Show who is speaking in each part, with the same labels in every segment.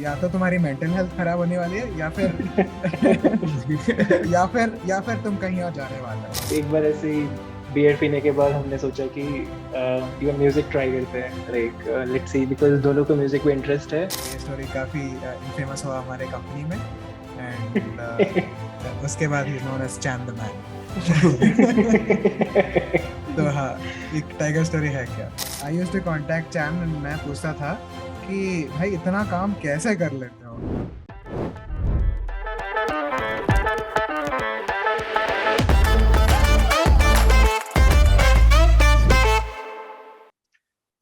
Speaker 1: या तो तुम्हारी मेंटल हेल्थ खराब होने वाली है या फिर या फिर तुम कहीं और जाने वाले हो।
Speaker 2: एक बार ऐसे ही बियर पीने के बाद हमने सोचा कि इवन म्यूजिक ट्राई करते हैं, लाइक लेट्स सी, बिकॉज दोनों को म्यूजिक में इंटरेस्ट है।
Speaker 1: ये स्टोरी काफी फेमस हुआ हमारे कंपनी में एंड उसके बाद ही known as Chain the man. तो हाँ, एक टाइगर स्टोरी है क्या? I used to contact Chain and मैं पूछता था कि भाई इतना काम कैसे कर लेते हो?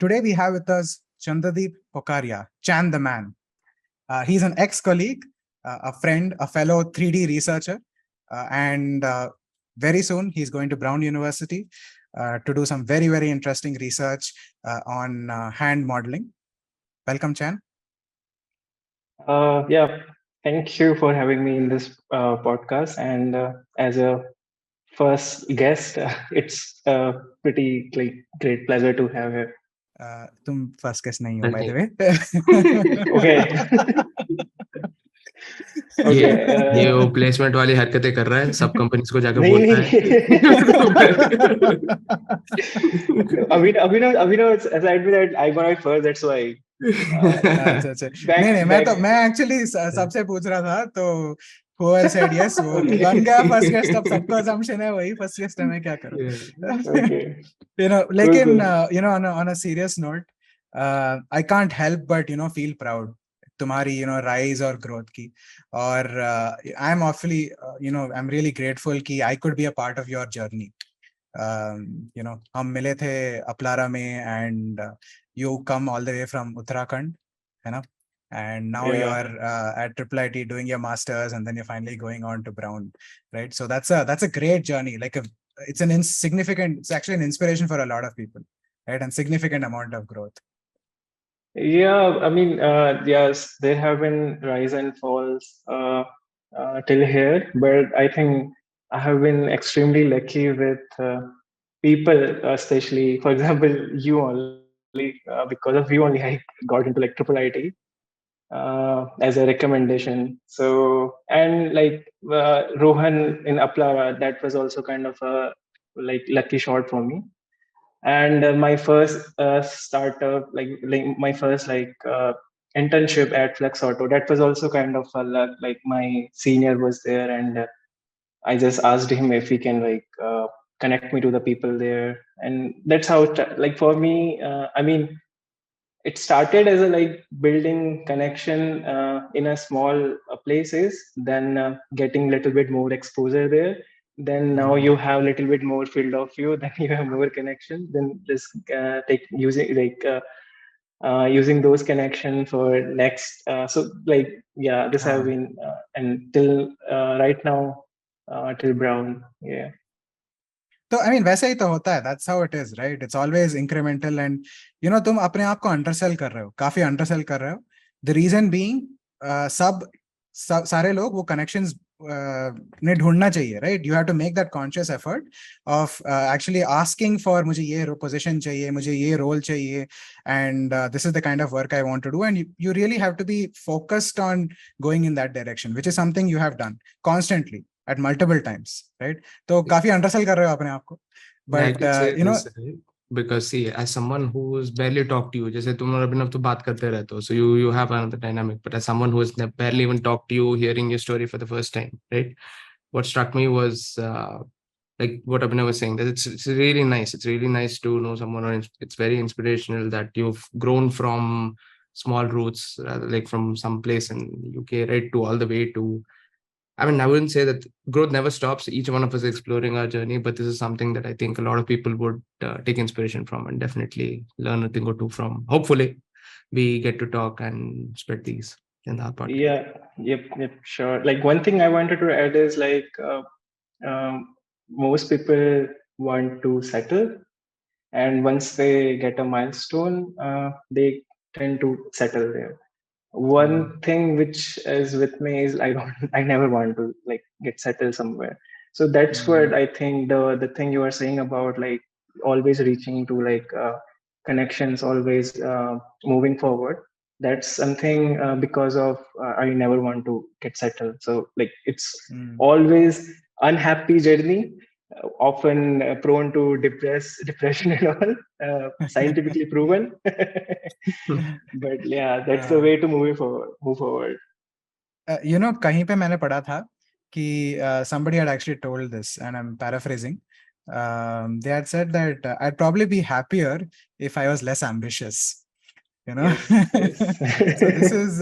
Speaker 1: Today we have with us Chandradeep Pokhariya, Chan the man. He's an ex-colleague, a friend, a fellow 3D researcher, and very soon he's going to Brown University to do some very, very interesting research on hand modeling. Welcome, Chan.
Speaker 2: Yeah, thank you for having me in this podcast. And as a first guest, it's a pretty great pleasure to have here.
Speaker 1: तुम first guest नहीं हो by the way.
Speaker 2: Okay
Speaker 3: ये वो placement वाली हरकतें कर रहा है, सब कंपनीज को जाकर
Speaker 2: नहीं
Speaker 3: बोलता है।
Speaker 2: अभिनव aside with that, I got it first, that's why.
Speaker 1: अच्छा नहीं मैं एक्चुअली सबसे पूछ रहा था, तो whoever said yes वो बन गया फर्स्ट गेस्ट। अब सबको assumption है वही फर्स्ट गेस्ट है, मैं क्या करूं? लेकिन on a serious note, I can't help but feel proud तुम्हारी rise और growth की, और I'm awfully I'm really grateful कि I could be a part of your journey. हम मिले थे अपलारा में, and you come all the way from Uttarakhand, है ना? And now you are at IIIT doing your masters, and then you're finally going on to Brown, right? So that's a great journey. Like it's actually an inspiration for a lot of people, right? And significant amount of growth.
Speaker 2: Yeah, I mean, yes, there have been rise and falls till here, but I think I have been extremely lucky with people, especially, for example, you only, because of you only, I got into like IIIT as a recommendation. So, and like Rohan in Aplara, that was also kind of a like lucky shot for me. And my first startup, like my first internship at Flex Auto, that was also kind of a luck. Like my senior was there, and I just asked him if he can connect me to the people there, and that's how like for me, I mean, it started as a like building connection in a small places, then getting a little bit more exposure there, then now you have a little bit more field of view, then you have more connection, then just using those connection for next so like yeah, this have been until right now till Brown. Yeah.
Speaker 1: तो I mean वैसे ही तो होता है, that's how it is, right? It's always incremental, and तुम अपने आप को अंडरसेल कर रहे हो, काफी अंडरसेल कर रहे हो. The reason being सारे लोग वो connections ने ढूंढना चाहिए, right? You have to make that conscious effort of actually asking for मुझे ये position चाहिए, मुझे ये role चाहिए, and this is the kind of work I want to do, and you really have to be focused on going in that direction, which is something you have done constantly at multiple times, right? तो काफी अंडरसेल कर रहे हो अपने आप को, but
Speaker 3: because see, as someone who's barely talked to you, जैसे तुम और अभिनव तो बात करते रहते हो, so you have another dynamic, but as someone who has barely even talked to you, hearing your story for the first time, right? What struck me was like what Abhinav was saying, that it's really nice. It's really nice to know someone, or it's very inspirational that you've grown from small roots, like from some place in UK, right, to all the way to, I mean, I wouldn't say that growth never stops. Each one of us is exploring our journey, but this is something that I think a lot of people would take inspiration from and definitely learn a thing or two from. Hopefully, we get to talk and spread these in our podcast.
Speaker 2: Yeah, yep, sure. Like one thing I wanted to add is like most people want to settle, and once they get a milestone, they tend to settle there. One thing which is with me is I never want to like get settled somewhere. So that's what I think the thing you are saying about like always reaching to like connections, always moving forward. that's something because of I never want to get settled. So like it's
Speaker 1: Mm.
Speaker 2: always unhappy journey, often prone to depression and all, scientifically proven. But yeah, that's the way to move forward.
Speaker 1: कहीं पे मैंने पढ़ा था कि somebody had actually told this, and I'm paraphrasing. They had said that I'd probably be happier if I was less ambitious.
Speaker 2: Yes, yes.
Speaker 1: So this is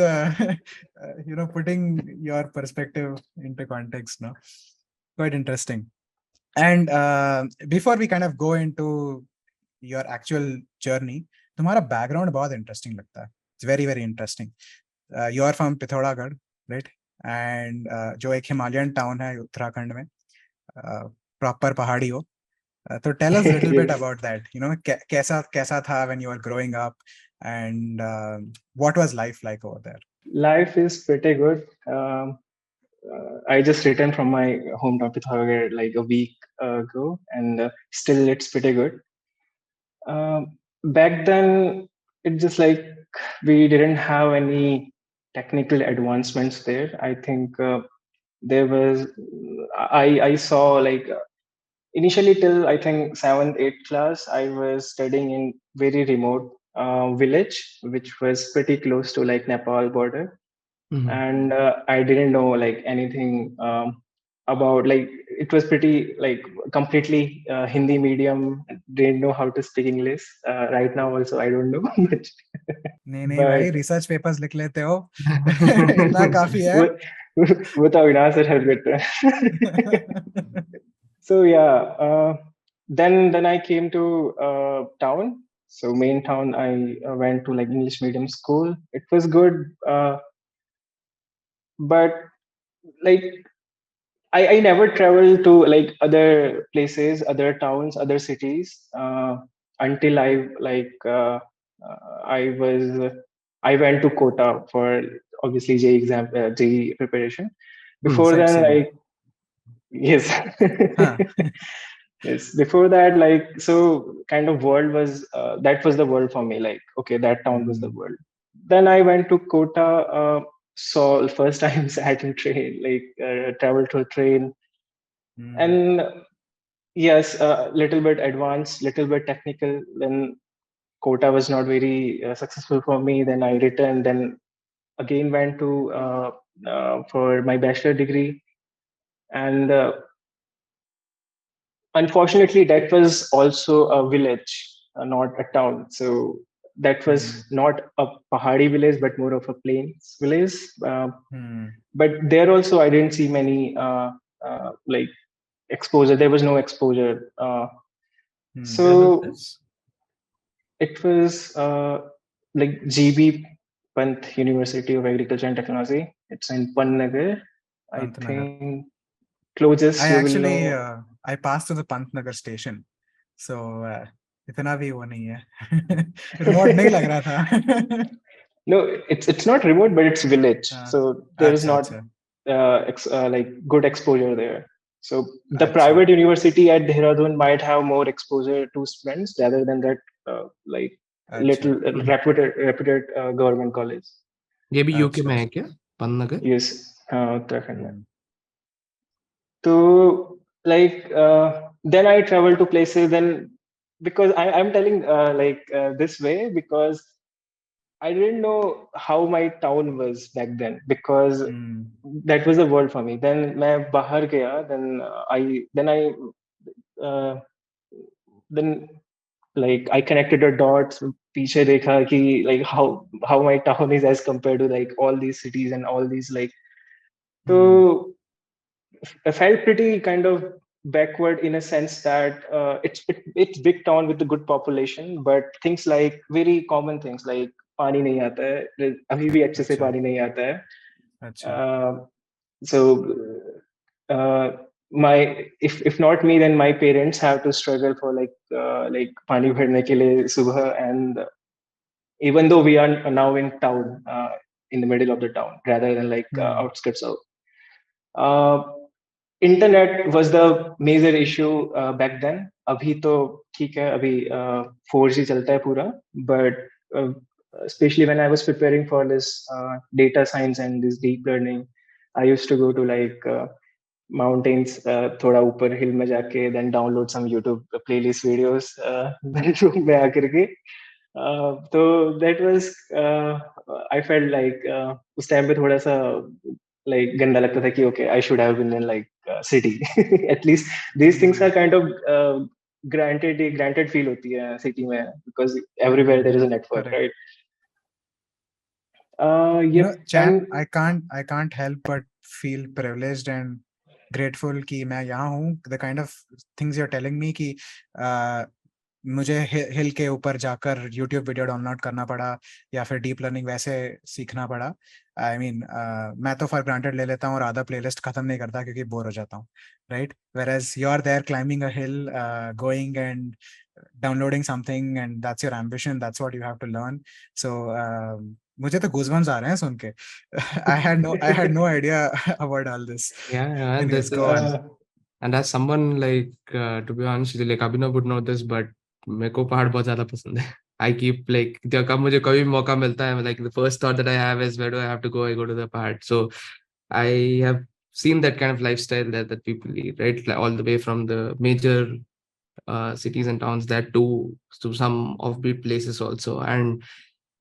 Speaker 1: putting your perspective into context, no? Quite interesting. And before we kind of go into your actual journey, तुम्हारा background बहुत interesting लगता है. It's very very interesting. You are from Pithoragarh, right? And जो एक Himalayan town है उत्तराखंड में, proper पहाड़ी हो. So tell us a little bit
Speaker 2: Yes.
Speaker 1: about that. कैसा था when you were growing up, and what was life like over there?
Speaker 2: Life is pretty good. I just returned from my hometown Pithagar like a week ago, and still it's pretty good. Back then, it's just like we didn't have any technical advancements there. I think there was I saw like initially till I think 7th 8th class I was studying in very remote village which was pretty close to like Nepal border, and I didn't know like anything about like it was pretty like completely Hindi medium, didn't know how to speak English. Right now also I don't know much.
Speaker 1: नहीं
Speaker 2: But
Speaker 1: भाई, research papers लिख लेते हो. इतना काफी है.
Speaker 2: वो तो अविनाश सर हेल्प करते हैं. So yeah, then I came to town. So main town, I went to like English medium school. It was good, but like I never traveled to like other places, other towns, other cities until I was I went to Kota for obviously JEE preparation. Before
Speaker 1: Same,
Speaker 2: then,
Speaker 1: same.
Speaker 2: like yes,
Speaker 1: हाँ.
Speaker 2: yes. Before that, like so, kind of world was that was the world for me. Like okay, that town was the world. Then I went to Kota. Saw first time sat in train, like traveled to a train, and yes, a little bit advanced, little bit technical. Then Kota was not very successful for me. Then I returned. Then again went to for my bachelor degree, and unfortunately that was also a village, not a town. So that was not a pahadi village, but more of a plains village. But there also I didn't see many like exposure. There was no exposure.
Speaker 3: Where was
Speaker 2: So
Speaker 3: this?
Speaker 2: it was like GB Pant University of Agriculture and Technology. It's in Pantnagar. I
Speaker 1: Pantnagar.
Speaker 2: think closest
Speaker 1: I
Speaker 2: you will
Speaker 1: actually
Speaker 2: know.
Speaker 1: I passed through the Pantnagar station, so इतना भी वो नहीं है. Remote नहीं लग रहा था.
Speaker 2: No, it's not remote, but it's village.
Speaker 1: हाँ.
Speaker 2: So there is
Speaker 1: अच्छा
Speaker 2: not
Speaker 1: अच्छा
Speaker 2: like good exposure there. So the
Speaker 1: अच्छा
Speaker 2: private university at Dehradun might have more exposure to students rather than that like
Speaker 1: अच्छा.
Speaker 2: little reputed government college.
Speaker 3: ये भी UK
Speaker 1: अच्छा.
Speaker 3: में है क्या, पन्नगर?
Speaker 2: Yes, Uttarakhand में.
Speaker 1: Hmm.
Speaker 2: So like then I travel to places. Then because I'm telling this way because I didn't know how my town was back then, because that was the world for me. Then मैं बाहर गया. Uh, then like I connected the dots. पीछे देखा कि like how my town is as compared to like all these cities and all these like. So I felt pretty kind of backward in a sense that it's big town with a good population, but things like very common things like पानी नहीं आता है, अभी भी अच्छे से
Speaker 1: अच्छा
Speaker 2: पानी नहीं आता है.
Speaker 1: अच्छा.
Speaker 2: So my if not me, then my parents have to struggle for like पानी भरने के लिए सुबह. And even though we are now in town, in the middle of the town rather than like outskirts of. Uh, Internet was the major issue back then. अभी तो ठीक है, अभी 4G चलता है पूरा, but especially when I was preparing for this data science and this deep learning, I used to go to like mountains, थोड़ा ऊपर hill में जाके, then download some YouTube playlist videos bedroom में आकर के. So that was I felt like उस time पे थोड़ा सा like गंदा लगता था कि okay, I should have been in like city. At least these things are kind of granted feel होती है city में, because everywhere there is a network,
Speaker 1: Correct.
Speaker 2: right?
Speaker 1: Chan, I can't help but feel privileged and grateful कि मैं यहाँ हूँ. The kind of things you're telling me कि मुझे हिल के ऊपर जाकर YouTube वीडियो डाउनलोड करना पड़ा या फिर डीप लर्निंग वैसे सीखना पड़ा. आई मीन मैं तो फॉर ग्रांटेड ले लेता हूँ और आधा प्लेलिस्ट खत्म नहीं करता क्योंकि बोर हो जाता हूँ, right? Whereas you are there climbing a hill, going and downloading something, and that's your ambition, that's what you have to learn. So मुझे तो गूज़बम्स आ रहे हैं सुन के. I had no idea about all this.
Speaker 3: Yeah,
Speaker 1: Anyways, go on.
Speaker 3: And as someone like to be honest, like Abhinav would know this, but मेरे को पहाड़ बहुत ज्यादा पसंद है. I keep like जब मुझे कभी मौका मिलता है, like the first thought that I have is where do I have to go? I go to the pahad. So I have seen that kind of lifestyle that people lead, right? Like all the way from the major cities and towns, that to some offbeat places also. And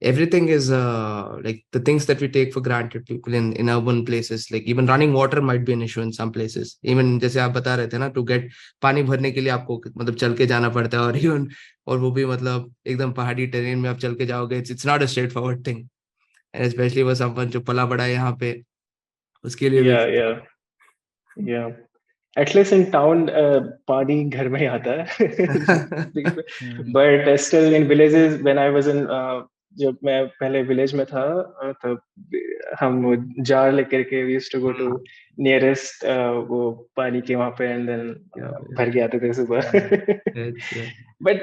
Speaker 3: everything is like the things that we take for granted, people in urban places, like even running water might be an issue in some places. Even जैसे आप बता रहे थे ना, to get पानी भरने के लिए आपको मतलब चल के जाना पड़ता है, और even और वो भी मतलब एकदम पहाड़ी टेरेन में आप चल के जाओगे, it's not a straightforward thing, and especially for someone जो पला बड़ा है यहाँ पे, उसके लिए भी.
Speaker 2: Yeah. At least in town, पानी घर में ही आता है. But still in villages, when I was in जब मैं पहले village में था, तब हम jar लेकर के we used to go to nearest वो पानी के वहाँ पे, and then भर के आते थे सुबह. But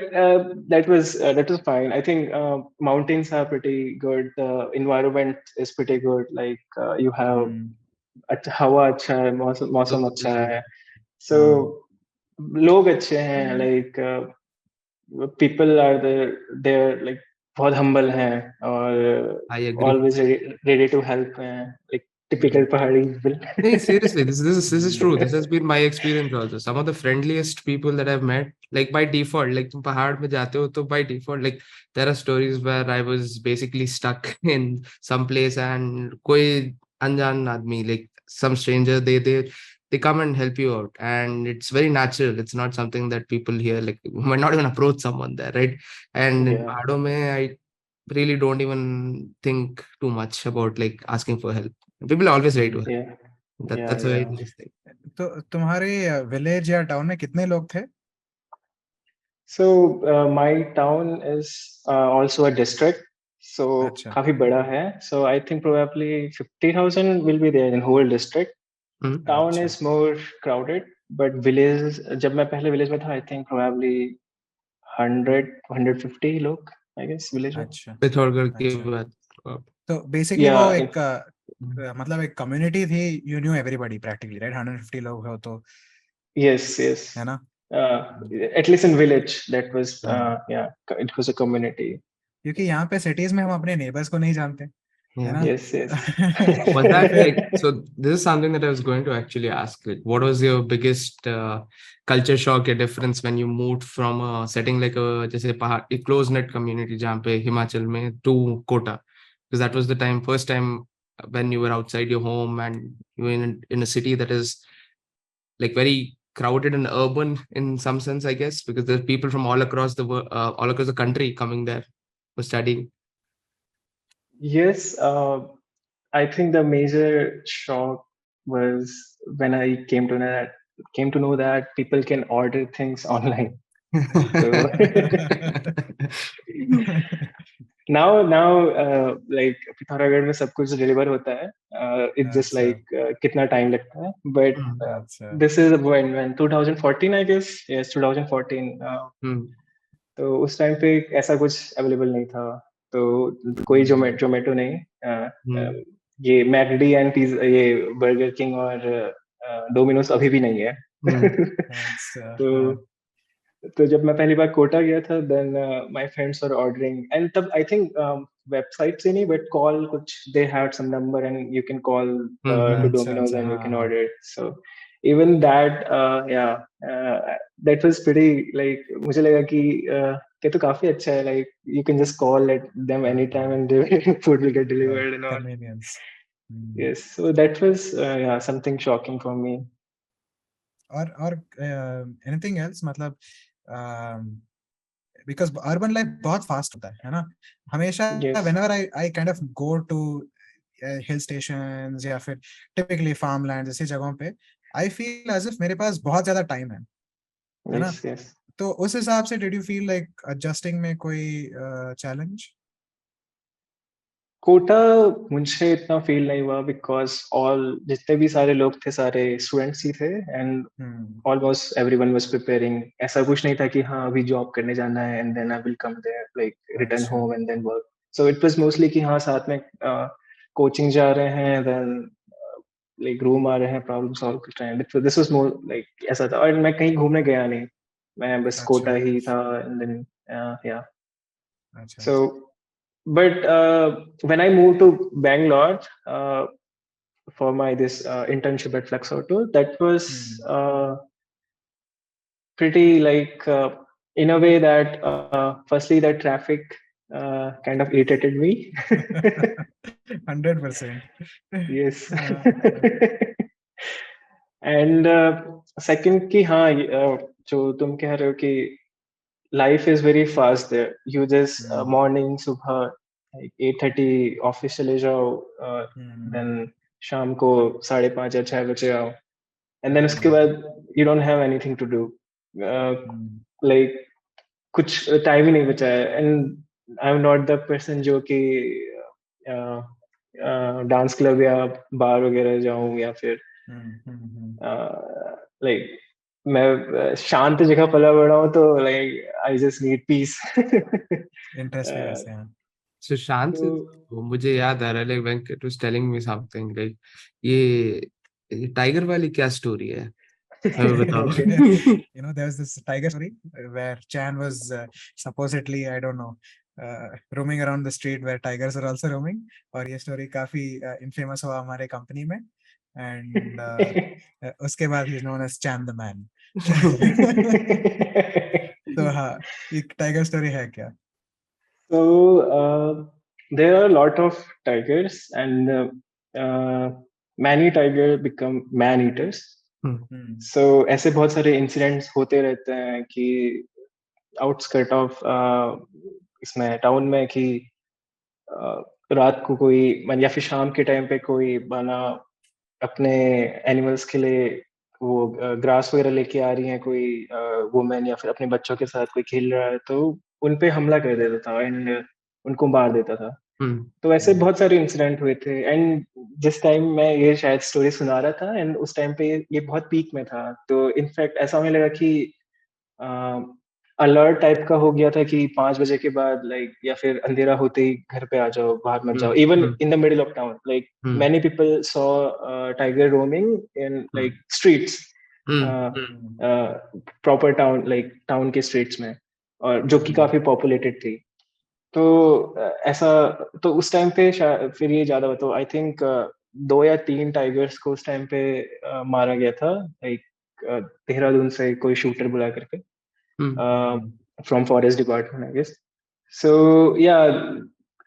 Speaker 2: that was fine. I think mountains are pretty good. The environment is pretty good. Like you have हवा अच्छा है, मौसम अच्छा है. So लोग अच्छे हैं, like people are they're like बहुत humble हैं और
Speaker 3: I agree.
Speaker 2: always ready to help हैं, like typical पहाड़ी people.
Speaker 3: Hey, seriously, this is true. This has been my experience also. Some of the friendliest people that I've met, like by default, like तुम पहाड़ में जाते हो तो by default, like there are stories where I was basically stuck in some place and कोई अनजान आदमी, like some stranger, they come and help you out, and it's very natural. It's not something that people here, like you might not even approach someone there, right? And in पहाड़ों में I really don't even think too much about like asking for help. People are always ready to help. That's a very nice thing.
Speaker 1: तो तुम्हारे village या town में कितने लोग थे?
Speaker 2: So my town is also a district, so काफी बड़ा है. So I think probably 50,000 will be there in whole district. Town is more crowded, but village, जब मैं पहले village में था, I think probably 150 लोग, I guess village में.
Speaker 3: पिथौरागढ़ की बात.
Speaker 1: तो basically वो एक मतलब एक community थी, you knew everybody practically, right? 150 लोग हो तो.
Speaker 2: Yes.
Speaker 1: है ना?
Speaker 2: At least in village, that was it was a community.
Speaker 1: क्योंकि यहाँ पे cities में हम अपने neighbors को नहीं जानते.
Speaker 2: Yes.
Speaker 3: Was that like, so this is something that I was going to actually ask, like what was your biggest culture shock or difference when you moved from a setting like a जैसे पहाड़, a close knit community जहाँ पे हिमाचल में, to Kota, because that was the first time when you were outside your home and you were in a city that is like very crowded and urban in some sense, I guess, because there's people from all across the country coming there for studying.
Speaker 2: Yes, I think the major shock was when I came to know that people can order things online. So now like Pithoragarh में सब कुछ deliver होता है. It's just like कितना time लगता है, but this is when 2014, I guess. Yes, 2014. तो उस टाइम पे ऐसा कुछ अवेलेबल नहीं था, तो कोई जोमेटो नहीं, ये मैकडी एंड पिज़्ज़ा, ये बर्गर किंग और डोमिनोज अभी भी नहीं है. तो जब मैं पहली बार कोटा गया था, then my friends were ordering, and तब आई थिंक website से नहीं, but call कुछ, they had some number and you can call to Domino's and you can order it. So even that, that was pretty like, मुझे लगा कि तो काफी अच्छा है, like you can just call at them anytime and food will get delivered and all.
Speaker 1: Convenience.
Speaker 2: Yes, so that was something shocking for me.
Speaker 1: और anything else, मतलब because urban life बहुत fast होता है ना, हमेशा
Speaker 2: Yes.
Speaker 1: whenever I kind of go to hill stations या फिर typically farmland जैसी जगहों पे, I feel as if मेरे पास बहुत ज्यादा टाइम है ना?
Speaker 2: Yes, yes.
Speaker 1: तो उस हिसाब से did you feel like adjusting में कोई challenge?
Speaker 2: कोटा मुझे इतना फील नहीं हुआ बिकॉज ऑल जितने भी सारे लोग थे सारे स्टूडेंट्स ही थे and almost everyone was preparing. ऐसा कुछ नहीं था कि हाँ अभी जॉब करने जाना है and then I will come there like return home and then work. So it was mostly कि हाँ साथ में कोचिंग जा रहे हैं, देन लाइक रूम आ रहे हैं, प्रॉब्लम सॉल्व कर रहे हैं. दिस वाज मोर लाइक ऐसा था. और मैं कहीं घूमने गया नहीं, मैं बस कोटा ही था एंड देन या. सो but when I moved to Bangalore for my this internship at Flex Auto, that was pretty like in a way that firstly that traffic kind of irritated me.
Speaker 1: 100%.
Speaker 2: Yes. And second कि हाँ जो तुम कह रहे हो कि life is very fast there. You just morning सुबह like 8:30 office चले जाओ, then शाम को 5:30 या 6 बजे आओ, and then उसके बाद you don't have anything to do. Like कुछ टाइम ही नहीं बचा है. And I'm not the person जो कि डांस क्लब या बार वगैरह जाऊं या फिर लाइक मैं शांत जगह पला बड़ा हूँ, तो like I just need piece.
Speaker 1: Interest भी वैसे हैं.
Speaker 3: So शांत, मुझे याद आ रहा है, like Venkat was telling me something like ये टाइगर वाली क्या स्टोरी है, हमें बताओ.
Speaker 1: You know, there was this tiger story where Chan was supposedly, I don't know, roaming around the street where tigers are also roaming. और ये story काफी infamous हुआ हमारे company में, and उसके बाद he's known as Chan the man. तो हाँ, ये tiger story है क्या?
Speaker 2: So there are a lot of tigers and many tigers become man eaters. So ऐसे बहुत सारे इंसिडेंट्स होते रहते हैं कि आउटस्कर्ट ऑफ इसमें टाउन में कि रात को कोई या फिर शाम के टाइम पे कोई बना अपने एनिमल्स के लिए वो ग्रास वगैरह लेके आ रही है, कोई वुमेन या फिर अपने बच्चों के साथ कोई खेल रहा है, तो उन पे हमला कर देता था एंड उनको मार देता था. तो ऐसे बहुत सारे इंसिडेंट हुए थे. एंड जिस टाइम मैं ये शायद स्टोरी सुना रहा था एंड उस टाइम पे ये बहुत पीक में था, तो इनफैक्ट ऐसा होने लगा कि अलर्ट टाइप का हो गया था कि 5 बजे के बाद लाइक या फिर अंधेरा होते ही घर पे आ जाओ, बाहर मत जाओ. Even in the middle of town like many people saw tiger roaming in like streets, proper town like town के स्ट्रीट्स में, और जो कि काफी पॉपुलेटेड थी. तो ऐसा तो उस टाइम पे फिर ये ज्यादा हुआ. तो आई थिंक 2 या 3 टाइगर्स को उस टाइम पे मारा गया था, लाइक देहरादून से कोई शूटर बुला करके from forest department I guess. So yeah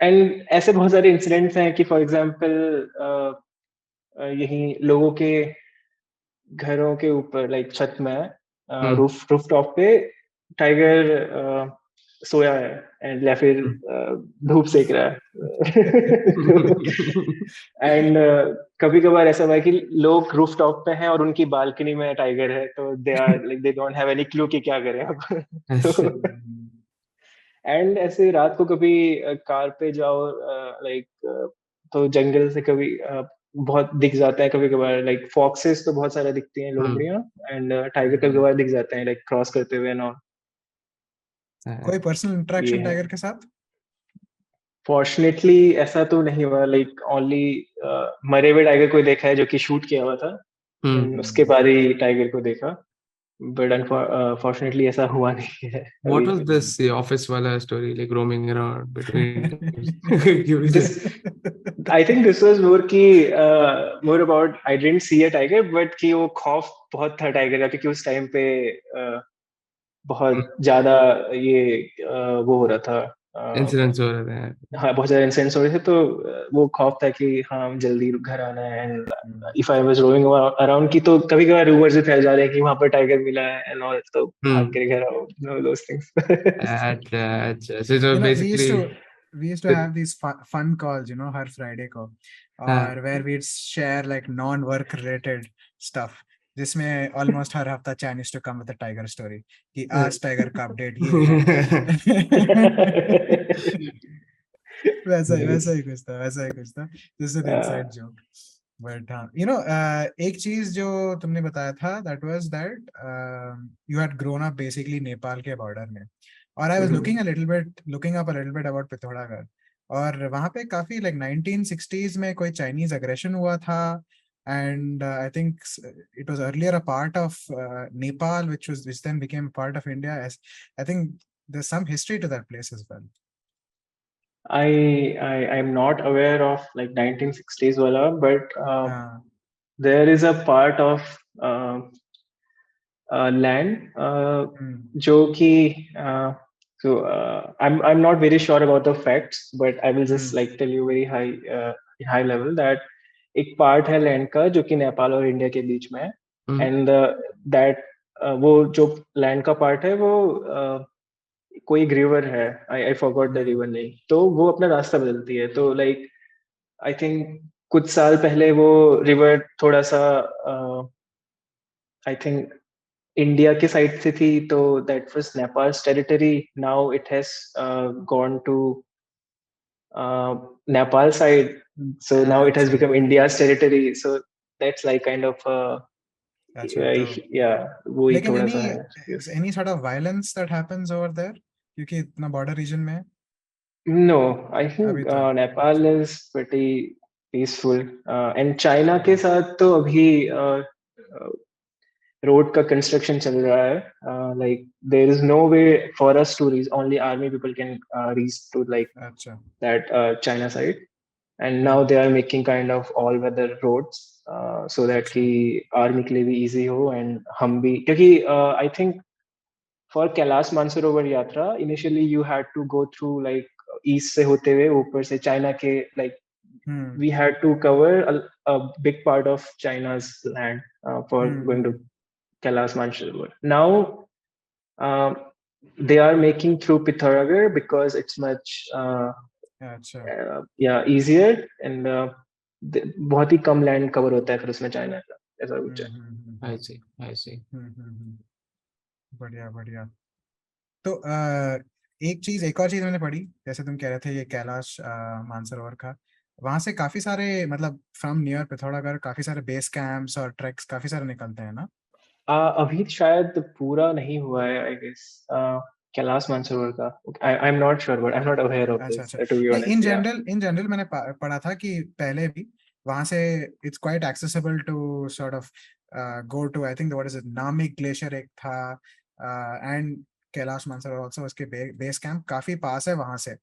Speaker 2: and ऐसे बहुत सारे इंसिडेंट्स हैं कि फॉर एग्जांपल यही लोगों के घरों के ऊपर लाइक छत में रूफ टॉप पे टाइगर सोया है एंड या फिर धूप सेक रहा है. एंड कभी कभार ऐसा हुआ है कि लोग रूफ टॉप पे हैं और उनकी बालकनी में टाइगर है, तो they are like they don't have any clue कि क्या करें अब. एंड ऐसे रात को कभी कार पे जाओ लाइक तो जंगल से कभी बहुत दिख जाता है कभी कभार, लाइक फॉक्सेस तो बहुत सारे दिखती हैं लोमड़ियां, एंड टाइगर कभी कभार दिख जाते हैं लाइक क्रॉस करते हुए ना.
Speaker 1: कोई पर्सनल इंटरेक्शन टाइगर के साथ?
Speaker 2: फॉर्चुनेटली ऐसा तो नहीं हुआ, लाइक ओनली मरे हुए टाइगर को देखा है जो कि शूट किया हुआ था, उसके बाद ही टाइगर को देखा. but unfortunately ऐसा हुआ नहीं है
Speaker 3: What
Speaker 2: अभी
Speaker 3: was
Speaker 2: तक.
Speaker 3: this the office wala story like roaming around between tigers?
Speaker 2: This, I think this was more कि more about I didn't see a tiger, but कि वो खौफ बहुत था टाइगर का, क्योंकि उस टाइम पे बहुत ज्यादा ये वो हो रहा था,
Speaker 3: Incidents हो रहे थे.
Speaker 2: हाँ बहुत ज्यादा इंसिडेंट्स हो रहे थे, तो वो खौफ था कि हाँ जल्दी घर आना है. And if I was roaming around की, तो कभी कभार रूमर्स भी फैल जा रहे हैं कि वहां पर टाइगर मिला है एंड ऑल, तो भाग के घर आओ, no those things.
Speaker 3: So
Speaker 1: we used
Speaker 3: basically,
Speaker 1: to have these fun calls, her Friday को, और where we'd share like non-work related stuff, जिसमें almost हर हफ्ता Chan used to come with a tiger story कि आज टाइगर का update ये है. वैसा ही कुछ था this is inside joke. But हाँ एक चीज जो तुमने बताया था, that was that you had grown up basically Nepal के बॉर्डर में, और I was looking up a little bit about Pithoragarh, और वहां पे काफी लाइक 1960s में कोई चाइनीज अग्रेशन हुआ था, and I think it was earlier a part of Nepal, which then became part of India. As I think there's some history to that place as well.
Speaker 2: I'm not aware of like 1960s wala, but there is a part of land जो कि I'm not very sure about the facts, but I will just like tell you very high level that एक part है land का जो कि नेपाल और India के बीच में है, and that वो जो land का part है वो कोई एक रिवर है, I forgot the river name, तो वो अपना रास्ता बदलती है. तो like I think कुछ साल पहले वो रिवर थोड़ा सा I think इंडिया के साइड से थी, तो that was Nepal's territory. Now it has gone to Nepal side, so now it has become India's territory, so that's like kind of yeah, वो ही थोड़ा सा है.
Speaker 1: Any sort of violence that happens over there क्योंकि इतना border region में है?
Speaker 2: No, I think Nepal is pretty peaceful, and China के साथ तो अभी रोड का कंस्ट्रक्शन चल रहा है. Like there is no way for us to reach, only army people can reach to like that China side, and now they are making kind of all weather roads, so that कि army के लिए भी easy हो and हम भी, क्योंकि I think for Kailash Mansarovar Yatra initially you had to go through like east से होते हुए ऊपर से चाइना के, like we had to cover a big part of China's land for going to Kailash Mansarovar. Now they are making through Pithoragarh because it's much easier, and बहुत ही कम land cover होता है फिर उसमें चाइना का, ऐसा कुछ है.
Speaker 3: I see.
Speaker 1: बढ़िया. तो एक और चीज मैंने पढ़ी, जैसे तुम कह रहे थे ये कैलाश मानसरोवर का, वहां से काफी सारे मतलब फ्रॉम नियर पिथौरागढ़ काफी सारे बेस कैंप्स और ट्रैक्स काफी सारे निकलते हैं ना?
Speaker 2: अभी शायद पूरा नहीं हुआ है आई गेस कैलाश मानसरोवर का. I am not sure, but I am not aware of this to be honest.
Speaker 1: In general मैंने पढ़ा था कि पहले भी वहां से it's quite accessible to sort of go to, I think what is it, Namik glacier एक था, एंड कैलाश मानसरोवर आल्सो, उसके बेस कैंप काफी पास है वहां से,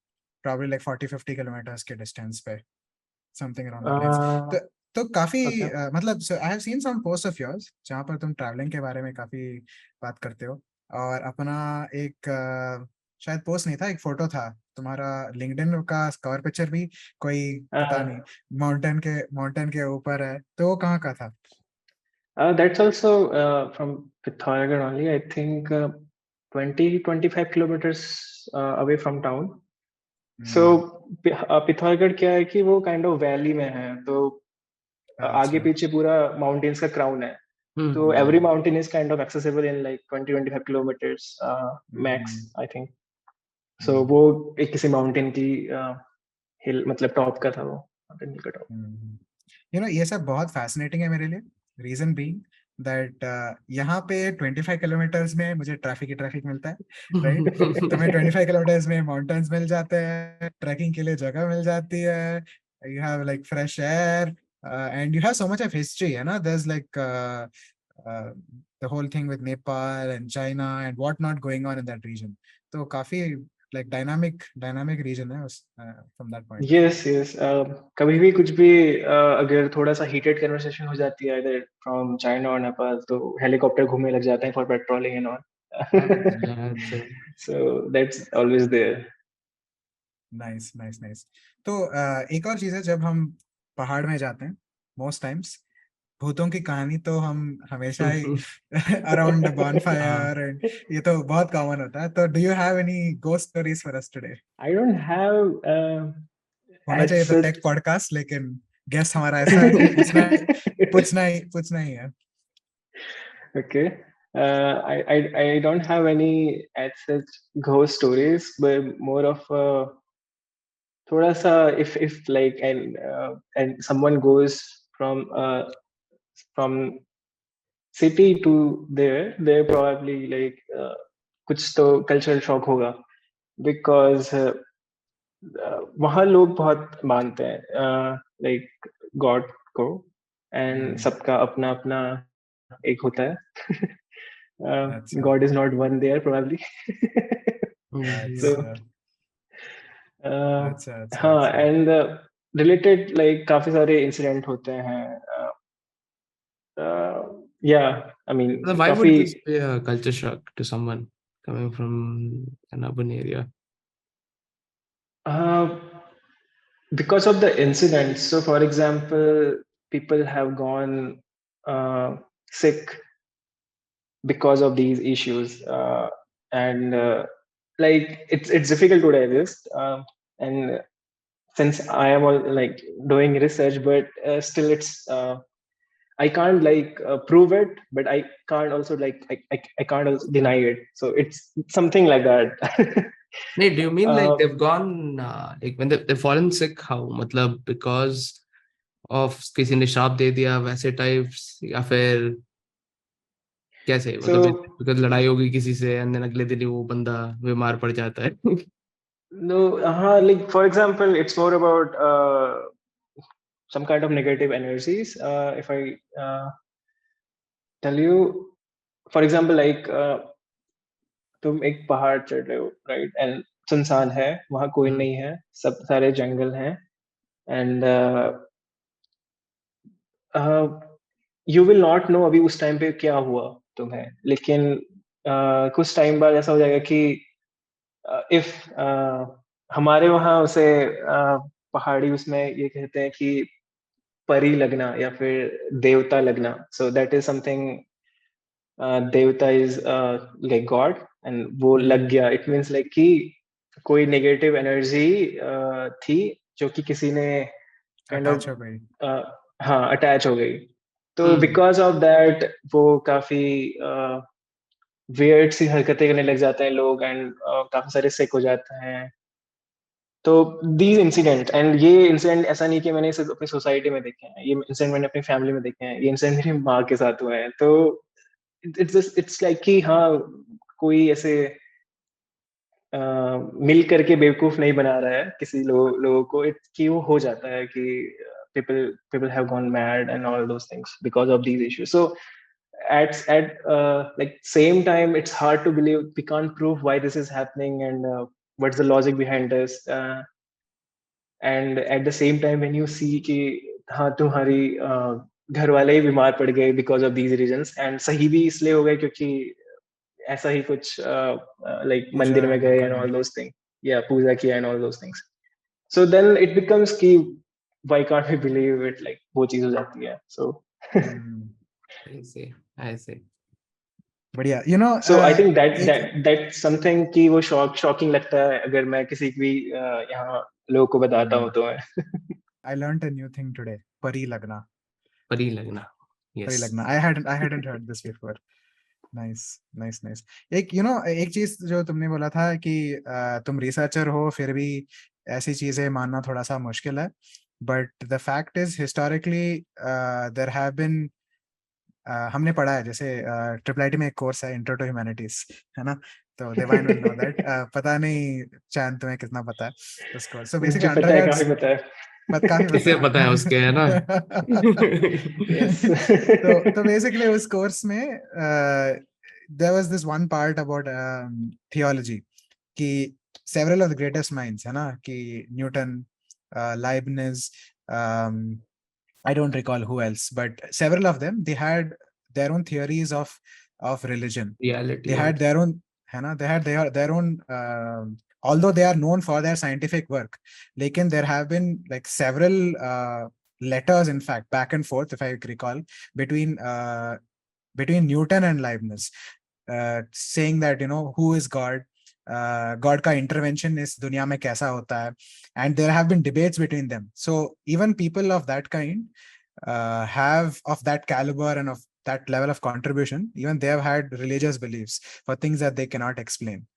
Speaker 1: probably like 40-50 किलोमीटर्स के डिस्टेंस पे, समथिंग अराउंड दैट प्लेस. तो काफी मतलब I have seen some post of yours जहाँ पर तुम ट्रैवलिंग के बारे में काफी बात करते हो, और अपना एक शायद पोस्ट नहीं था, एक फोटो था तुम्हारा लिंक्डइन का कवर पिक्चर भी, कोई पता नहीं माउंटेन के ऊपर है, तो वो कहाँ का था?
Speaker 2: That's also from Pithoragarh only, I think 20-25 kilometers away from town. So Pithoragarh क्या है कि वो काइंड ऑफ वैली में है, तो आगे पीछे पूरा माउंटेन्स का क्राउन है, तो every mountain is kind of accessible in like 20-25 kilometres max I think. So वो एक किसी माउंटेन की हिल मतलब टॉप का था, वो माउंटेन हिल का टॉप.
Speaker 1: ये सब बहुत फैसिनेटिंग है मेरे लिए, रीजन बीइंग दैट यहाँ पे 25 किलोमीटर्स में मुझे ट्रैफिक मिलता है, राइट? तुम्हें 25 किलोमीटर्स में माउंटेन्स मिल जाते हैं, ट्रैकिंग के लिए जगह मिल जाती है, you have like fresh air, and you have so much of history, है ना? There is like uh, the whole thing with Nepal and China and what not going on in that region. So काफी like dynamic region है from that point of view.
Speaker 2: Yes yes कभी भी कुछ भी अगर थोड़ा सा हीटेड कन्वर्सेशन हो जाती है इधर फ्रॉम चाइना और नेपाल तो हेलीकॉप्टर घूमने लग जाते हैं for patrolling and all
Speaker 3: Yeah, अच्छा।
Speaker 2: So that's always there
Speaker 1: nice. तो एक और चीज है, जब हम पहाड़ में जाते हैं मोस्ट टाइम्स भूतों की कहानी तो हम हमेशा ही अराउंड बॉनफायर एंड ये तो बहुत कॉमन होता है। तो do you have any ghost stories for us today?
Speaker 2: I don't have
Speaker 1: होना
Speaker 2: एज
Speaker 1: चाहिए तो टेक
Speaker 2: सच
Speaker 1: पॉडकास्ट, लेकिन गेस्ट हमारा ऐसा है कि पूछना ही है।
Speaker 2: Okay. I don't have any as such ghost stories, but more of thoda sa if like and someone goes from city to there probably like कुछ तो cultural shock होगा because वहाँ लोग बहुत मानते हैं like God को and सबका अपना अपना एक होता है
Speaker 1: अच्छा
Speaker 2: God is not one there probably so हाँ
Speaker 1: अच्छा।
Speaker 2: and related like काफी सारे incident होते हैं yeah I mean
Speaker 3: Why
Speaker 2: काफी
Speaker 3: would this be a culture shock to someone coming from an urban area?
Speaker 2: uh, because of the incidents. So for example people have gone sick because of these issues and like it's difficult to digest and since I am all like doing research but still it's I can't like prove it but I can't also like I can't also deny it so it's something like that
Speaker 3: No, do you mean like
Speaker 2: uh,
Speaker 3: they've gone like when they've fallen sick? How? मतलब because of किसी ने श्राप दे दिया वैसे types या फिर कैसे? मतलब
Speaker 2: so
Speaker 3: because लड़ाई हो गई किसी से and then अगले दिन ही वो बंदा बीमार पड़ जाता है।
Speaker 2: no like for example it's more about some kind of negative energies if I tell you for example like तुम एक पहाड़ चढ़ रहे हो राइट एंड सुनसान है वहां कोई नहीं है सब सारे जंगल हैं and you will not know अभी उस टाइम पे क्या हुआ तुम्हें लेकिन कुछ टाइम बाद ऐसा हो जाएगा कि इफ हमारे वहाँ उसे पहाड़ी उसमें ये कहते हैं कि परी लगना या फिर देवता लगना सो दैट इज समथिंग देवता इज लाइक गॉड एंड वो लग गया इट मीन्स लाइक कि कोई नेगेटिव एनर्जी थी जो कि किसी ने काइंड
Speaker 1: अटैच
Speaker 2: ऑफ
Speaker 1: हो गई।
Speaker 2: हाँ अटैच हो गई तो बिकॉज ऑफ दैट वो काफी वियर्ड सी हरकतें करने लग जाते हैं लोग एंड काफी सारे सिक हो जाते हैं तो दीज इंसिडेंट एंड ये इंसिडेंट ऐसा नहीं कि मैंने सिर्फ अपनी सोसाइटी में देखे हैं ये इंसिडेंट मैंने अपनी फैमिली में देखे हैं ये इंसिडेंट मेरी माँ के साथ हुए हैं तो इट्स लाइक कि हाँ कोई ऐसे मिल करके बेवकूफ नहीं बना रहा है किसी लोगों को कि वो हो जाता है कि people have gone mad and all those things because of these issues so at like same time it's hard to believe we can't prove why this is happening and what's the logic behind this and at the same time when you see कि हाँ तुम्हारी घर वाले ही बीमार पड़ गए because of these reasons and सही भी इसलिए हो गए क्योंकि ऐसा ही कुछ like
Speaker 1: पूजा
Speaker 2: मंदिर में गए and
Speaker 1: करा।
Speaker 2: all those things yeah पूजा किया and all those things so then it becomes कि why can't we believe it like वो चीज हो जाती है so
Speaker 3: I see.
Speaker 1: बढ़िया
Speaker 2: so I think that
Speaker 1: एक
Speaker 2: that's something कि वो shocking लगता है अगर मैं किसी भी यहाँ लोगों को बताता हूँ तो मैं
Speaker 1: I learned a new thing today. परी लगना।
Speaker 3: परी लगना,
Speaker 1: परी
Speaker 3: yes.
Speaker 1: लगना। I hadn't heard this before. Nice. एक एक चीज जो तुमने बोला था कि तुम रिसर्चर हो फिर भी ऐसी चीजें मानना थोड़ा सा मुश्किल है, but the fact is historically there have been हमने पढ़ा है जैसे ट्रिपल में एक कोर्स है इंट्रो टू ह्यूमैनिटीज, है ना? तो देवायन विल नो दैट। पता नहीं चांद तुम्हें कितना पता है उस कोर्स। सो बेसिकली
Speaker 2: मुझे पता है काफी पता है
Speaker 1: काफी
Speaker 3: किसे पता है उसके, है ना?
Speaker 2: Yes.
Speaker 1: तो basically उस course में there was this one part about theology कि several of the greatest minds है ना, कि Newton, Leibniz, I don't recall who else, but several of them, they had their own theories of religion.
Speaker 3: Reality.
Speaker 1: They had their own, है ना, they had their own although they are known for their scientific work, लेकिन there have been like several letters, in fact, back and forth, if I recall, between Newton and Leibniz, saying that, you know, who is God, God का intervention इस दुनिया में कैसा होता है, and there have been debates between them. So even people of that kind have, of that caliber and of that level of contribution, even they have had religious beliefs for things that they cannot explain,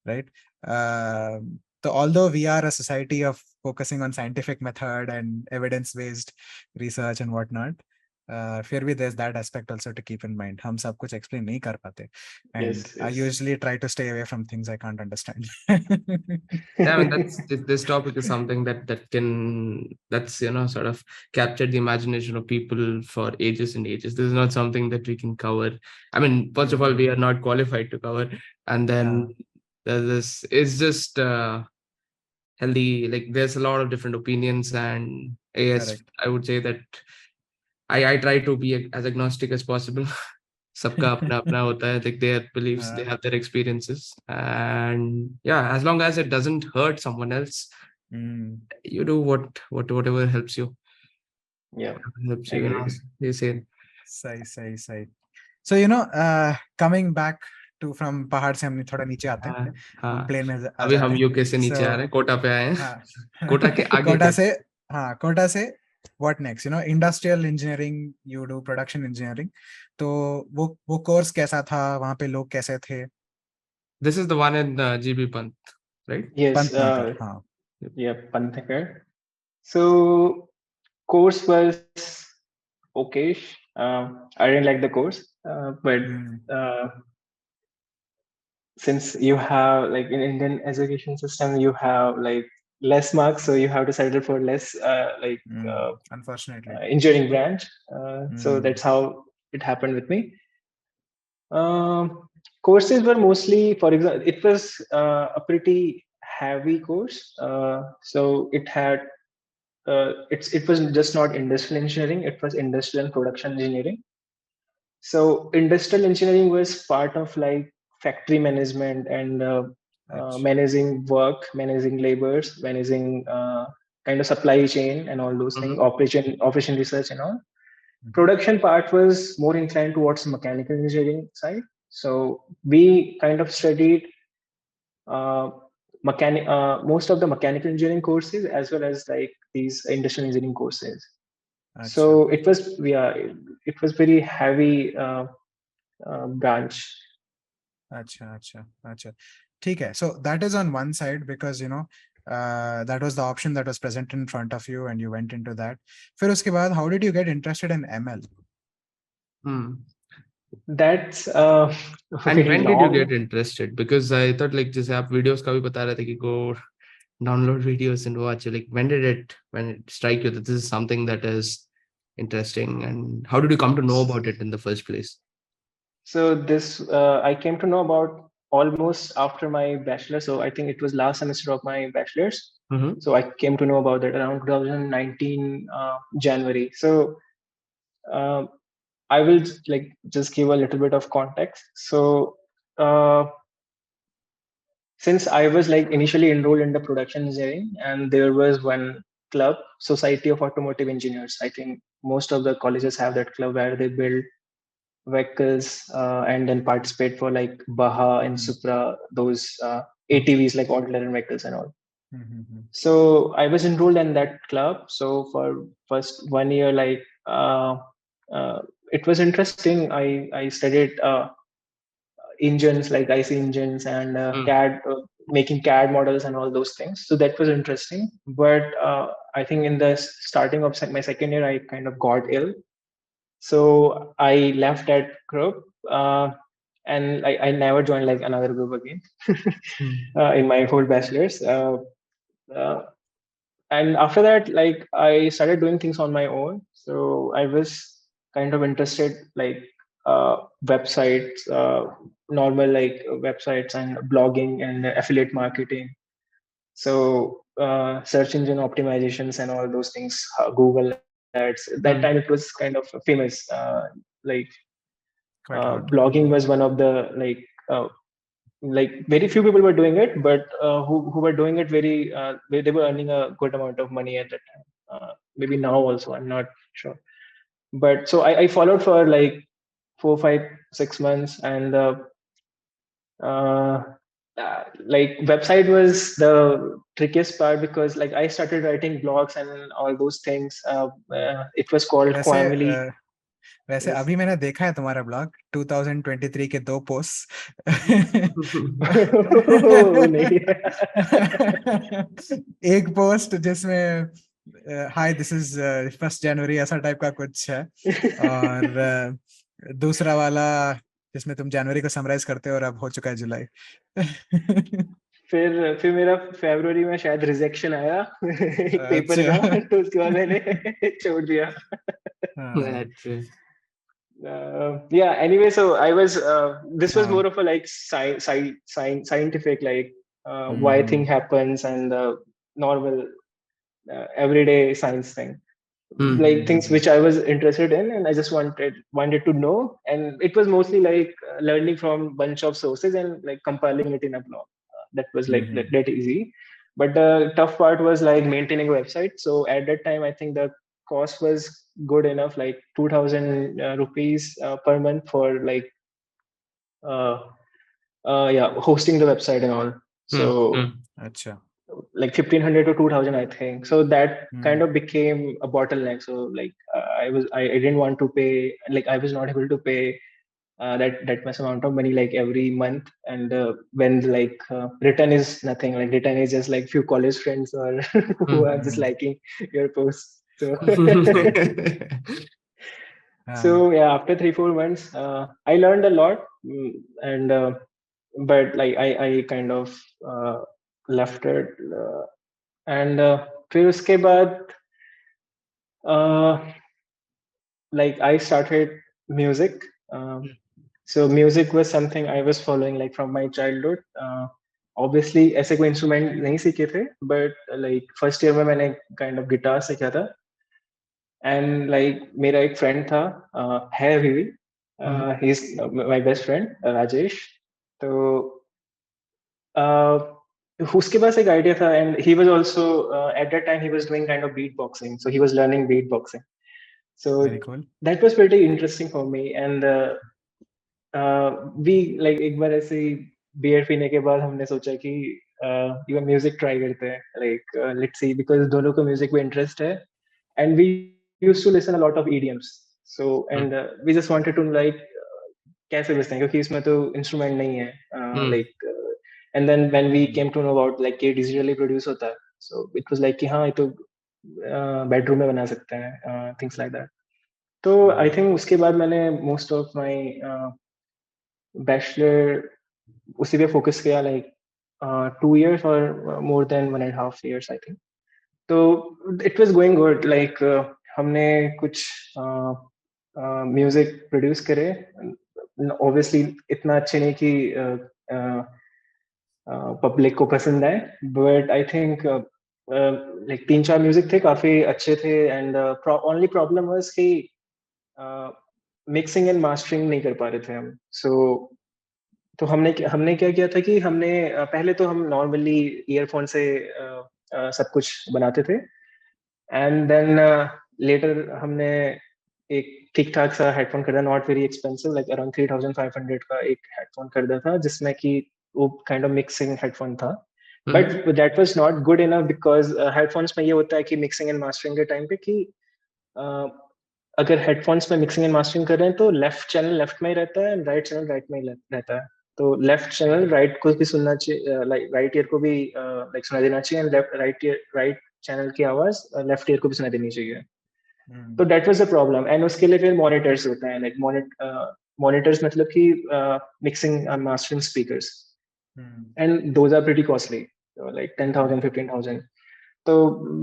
Speaker 1: right? So although we are a society of focusing on scientific method and evidence-based research and whatnot, फिर भी there's that aspect also to keep in mind. हम सब कुछ explain नहीं कर पाते, and
Speaker 2: Yes,
Speaker 1: I
Speaker 2: yes.
Speaker 1: usually try to stay away from things I can't understand.
Speaker 3: Yeah, I mean, this topic is something that's sort of captured the imagination of people for ages and ages. This is not something that we can cover. I mean, first of all, we are not qualified to cover, and then this is just healthy. Like, there's a lot of different opinions, and yes,
Speaker 1: Correct.
Speaker 3: I would say that I try to be as agnostic as possible. सबका अपना अपना होता है, like their beliefs, they have their experiences, and yeah, as long as it doesn't hurt someone else, you do whatever helps you.
Speaker 2: Yeah,
Speaker 3: Helps
Speaker 2: I
Speaker 3: you,
Speaker 2: agree.
Speaker 3: you say.
Speaker 1: सही. So, you know, coming back to from पहाड़ से हम थोड़ा नीचे आते हैं, हम plane में आ
Speaker 3: अभी
Speaker 1: जाते
Speaker 3: हम
Speaker 1: हैं.
Speaker 3: यूके से नीचे आ रहे हैं, कोटा पे आए हैं.
Speaker 1: हाँ.
Speaker 3: कोटा के आगे
Speaker 1: कोटा
Speaker 3: क्या?
Speaker 1: से, हाँ, कोटा से what next? You know, industrial engineering, you do production engineering. तो वो कोर्स कैसा था, वहाँ पे लोग कैसे थे?
Speaker 3: This is the one in GB Pant, right?
Speaker 2: Yes,
Speaker 1: Pantnagar, हाँ.
Speaker 2: yeah, Panthakar. So course was okayish. I didn't like the course, but uh, since you have like in Indian education system, you have like less marks, so you have to settle for less
Speaker 1: Unfortunately.
Speaker 2: engineering branch. So that's how it happened with me. Courses were mostly, for example, it was a pretty heavy course. So it had it was just not industrial engineering; it was industrial and production engineering. So industrial engineering was part of like factory management and managing work, managing laborers, managing kind of supply chain and all those things, operation research and all. Production part was more inclined towards mechanical engineering side. So we kind of studied most of the mechanical engineering courses as well as like these industrial engineering courses. So it was it was very heavy branch.
Speaker 1: अच्छा. ठीक है. So that is on one side because, you know, that was the option that was present in front of you and you went into that. फिर उसके बाद, how did you get interested in ML?
Speaker 2: That's
Speaker 3: And when did you get interested? Because I thought like जैसे आप videos का भी बता रहे थे कि go download videos and watch. Like when it strike you that this is something that is interesting, and how did you come to know about it in the first place?
Speaker 2: So this I came to know about almost after my bachelor. So I think it was last semester of my bachelor's. So I came to know about that around 2019 January. So I will like just give a little bit of context. So since I was like initially enrolled in the production engineering, and there was one club, Society of Automotive Engineers. I think most of the colleges have that club where they build vehicles and then participate for like Baha and Supra, those ATVs like ordinary vehicles and all. So I was enrolled in that club. So for first 1 year, like it was interesting. I studied engines like IC engines and CAD, making CAD models and all those things. So that was interesting. But I think in the starting of my second year, I kind of got ill. So I left that group and I never joined like another group again in my whole bachelor's. and after that, like I started doing things on my own. So I was kind of interested, like websites, normal like websites and blogging and affiliate marketing. So search engine optimizations and all those things, Google ads. That time it was kind of famous. Like
Speaker 1: Quite hot.
Speaker 2: blogging was one of the like very few people were doing it, but who were doing it very they were earning a good amount of money at that time. Maybe now also, I'm not sure. But so I followed for like 4, 5, 6 months, and uh, like website was the trickiest part, because like I started writing blogs and all those things. It was called
Speaker 1: वैसे
Speaker 2: Quamily.
Speaker 1: वैसे
Speaker 2: Yes.
Speaker 1: अभी मैंने देखा है तुम्हारा blog 2023 के 2 post
Speaker 2: नहीं.
Speaker 1: एक पोस्ट जिसमें हाय दिस इज 1 जनवरी ऐसा टाइप का कुछ है और दूसरा वाला जिसमें तुम जनवरी को समराइज करते हो और अब हो चुका है जुलाई.
Speaker 2: फिर मेरा फरवरी में शायद रिजेक्शन आया एक पेपर का,
Speaker 1: अच्छा.
Speaker 2: तो उसके बाद मैंने छोड़ दिया.
Speaker 3: That's
Speaker 2: Yeah, anyway, so I was this was
Speaker 1: हाँ.
Speaker 2: more of a like scientific, like why thing happens, and normal everyday science thing, like things which I was interested in, and I just wanted to know, and it was mostly like learning from bunch of sources and like compiling it in a blog. That was like that easy, but the tough part was like maintaining a website. So at that time, I think the cost was good enough, like 2,000 rupees per month for like uh, yeah, hosting the website and all. So
Speaker 1: अच्छा.
Speaker 2: like 1,500 to 2,000, I think. So that kind of became a bottleneck. So like I didn't want to pay, like I was not able to pay that much amount of money like every month. And when like return is nothing, like return is just like few college friends or who are just liking your posts. So so yeah, after 3, 4 months, I learned a lot, and but like I kind of left it, and फिर उसके बाद like I started music. So music was something I was following like from my childhood. Obviously ऐसे कोई instrument नहीं सीखे थे, but like first year में मैंने kind of guitar सीखा था. And like मेरा एक friend था, है अभी भी, he's my best friend, Rajesh. तो उसके पास एक idea था, and he was also at that time he was doing kind of beatboxing, so he was learning beatboxing. So
Speaker 1: Very cool.
Speaker 2: that was pretty interesting for me, and we like एक बार ऐसे ही beer पीने के बाद हमने सोचा कि ये music try करते हैं, like let's see, because दोनों को म्यूजिक में इंटरेस्ट है, and we used to listen a lot of EDMs. So and we just wanted to like कैसे बजते हैं, क्योंकि इसमें तो इंस्ट्रूमेंट नहीं है, like and then when we came to know about like ये digitally produce होता है, so it was like कि हाँ ये तो बेडरूम में बना सकते हैं, things like that. तो आई थिंक उसके बाद मैंने मोस्ट ऑफ माई बैचलर उसी पे फोकस किया, लाइक 2 years और more than 1.5 years I think. तो it was going good, like हमने कुछ म्यूजिक प्रोड्यूस करे, ऑब्वियसली इतना अच्छे नहीं कि पब्लिक को पसंद आए, but I think like 3, 4 music थे, काफी अच्छे थे. एंड ओनली प्रॉब्लम वाज कि मिक्सिंग एंड मास्टरिंग नहीं कर पा रहे थे हम. सो तो हमने क्या किया था कि हमने पहले तो हम नॉर्मली ईयरफोन से सब कुछ बनाते थे, एंड देन लेटर हमने एक ठीक ठाक सा हेडफोन खरीदा, not very expensive, like around 3,500 का एक हेडफोन खरीदा था, जिसमें कि वो काइंड ऑफ मिक्सिंग हेडफोन था. But that was not good enough, because headphones में ये होता है कि मिक्सिंग एंड मास्टरिंग के टाइम पे कि अगर हेडफोन्स में मिक्सिंग एंड मास्टरिंग कर रहे हैं तो लेफ्ट चैनल लेफ्ट में ही रहता है, राइट चैनल राइट में ही रहता है. तो लेफ्ट चैनल राइट को भी सुनना चाहिए, लाइक राइट ईयर को भी लाइक सुना देना चाहिए, एंड राइट चैनल की आवाज लेफ्ट ईयर को भी सुना देनी चाहिए. तो that was the problem. And उसके लिए फिर मॉनिटर्स होते हैं, लाइक मॉनिटर्स मतलब कि mixing and mastering speakers, and those are pretty costly, like 10,000 15,000. तो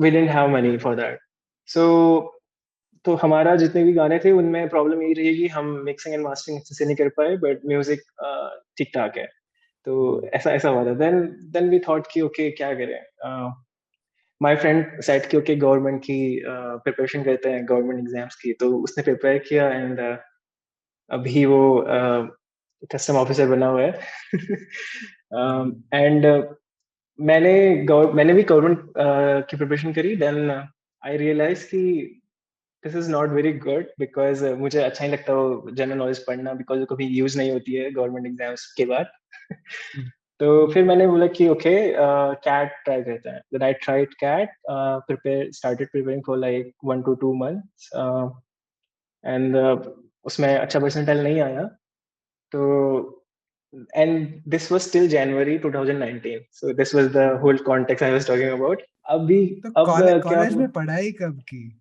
Speaker 2: we didn't have money for that. So तो हमारा जितने भी गाने थे उनमें प्रॉब्लम यही रही कि हम मिक्सिंग एंड मास्टरिंग अच्छे से नहीं कर पाए, बट म्यूजिक ठीक ठाक है। तो ऐसा ऐसा हुआ था। देन वी थॉट कि ओके क्या करें। माय फ्रेंड सेट कि ओके गवर्नमेंट की प्रिपरेशन करते हैं, गवर्नमेंट एग्जाम्स की। तो उसने प्रिपेयर किया एंड अभी वो कस्टम ऑफिसर बना हुआ है। एंड मैंने भी गवर्नमेंट की प्रिपरेशन करी। देन आई रियलाइज कि this is not very good, because मुझे अच्छा नहीं लगता वो जनरल नॉलेज पढ़ना, बिकॉज वो कभी यूज नहीं होती है गवर्नमेंट एग्जाम्स के बाद। तो फिर मैंने बोला कि ओके कैट ट्राई करते हैं। Then I tried CAT, started preparing for like 1 to 2 months, and उसमें अच्छा परसेंटाइल नहीं आया। तो and this was till January 2019. So this was the whole context I was talking about. अभी
Speaker 1: तो
Speaker 2: अब क्या
Speaker 1: कॉलेज में पढ़ाई कब की?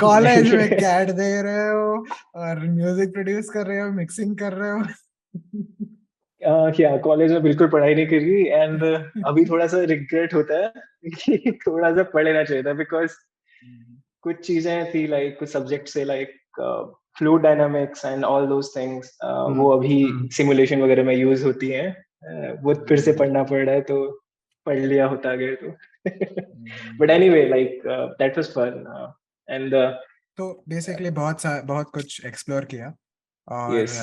Speaker 1: कॉलेज में कैट दे रहे हो और म्यूजिक प्रोड्यूस कर रहे हो, मिक्सिंग कर रहे हो।
Speaker 2: क्या कॉलेज में बिल्कुल पढ़ाई नहीं करी। एंड अभी थोड़ा सा रिग्रेट होता है कि थोड़ा सा पढ़ लेना चाहिए था, बिकॉज कुछ चीजें थी लाइक कुछ सब्जेक्ट से like fluid dynamics and all those things, वो अभी सिमुलेशन वगैरह में यूज होती हैं। वो फिर से पढ़ना पड़ रहा है, तो पढ़ लिया होता आगे तो। But anyway like that was fun. And
Speaker 1: तो बेसिकली बहुत कुछ एक्सप्लोर किया और
Speaker 2: यस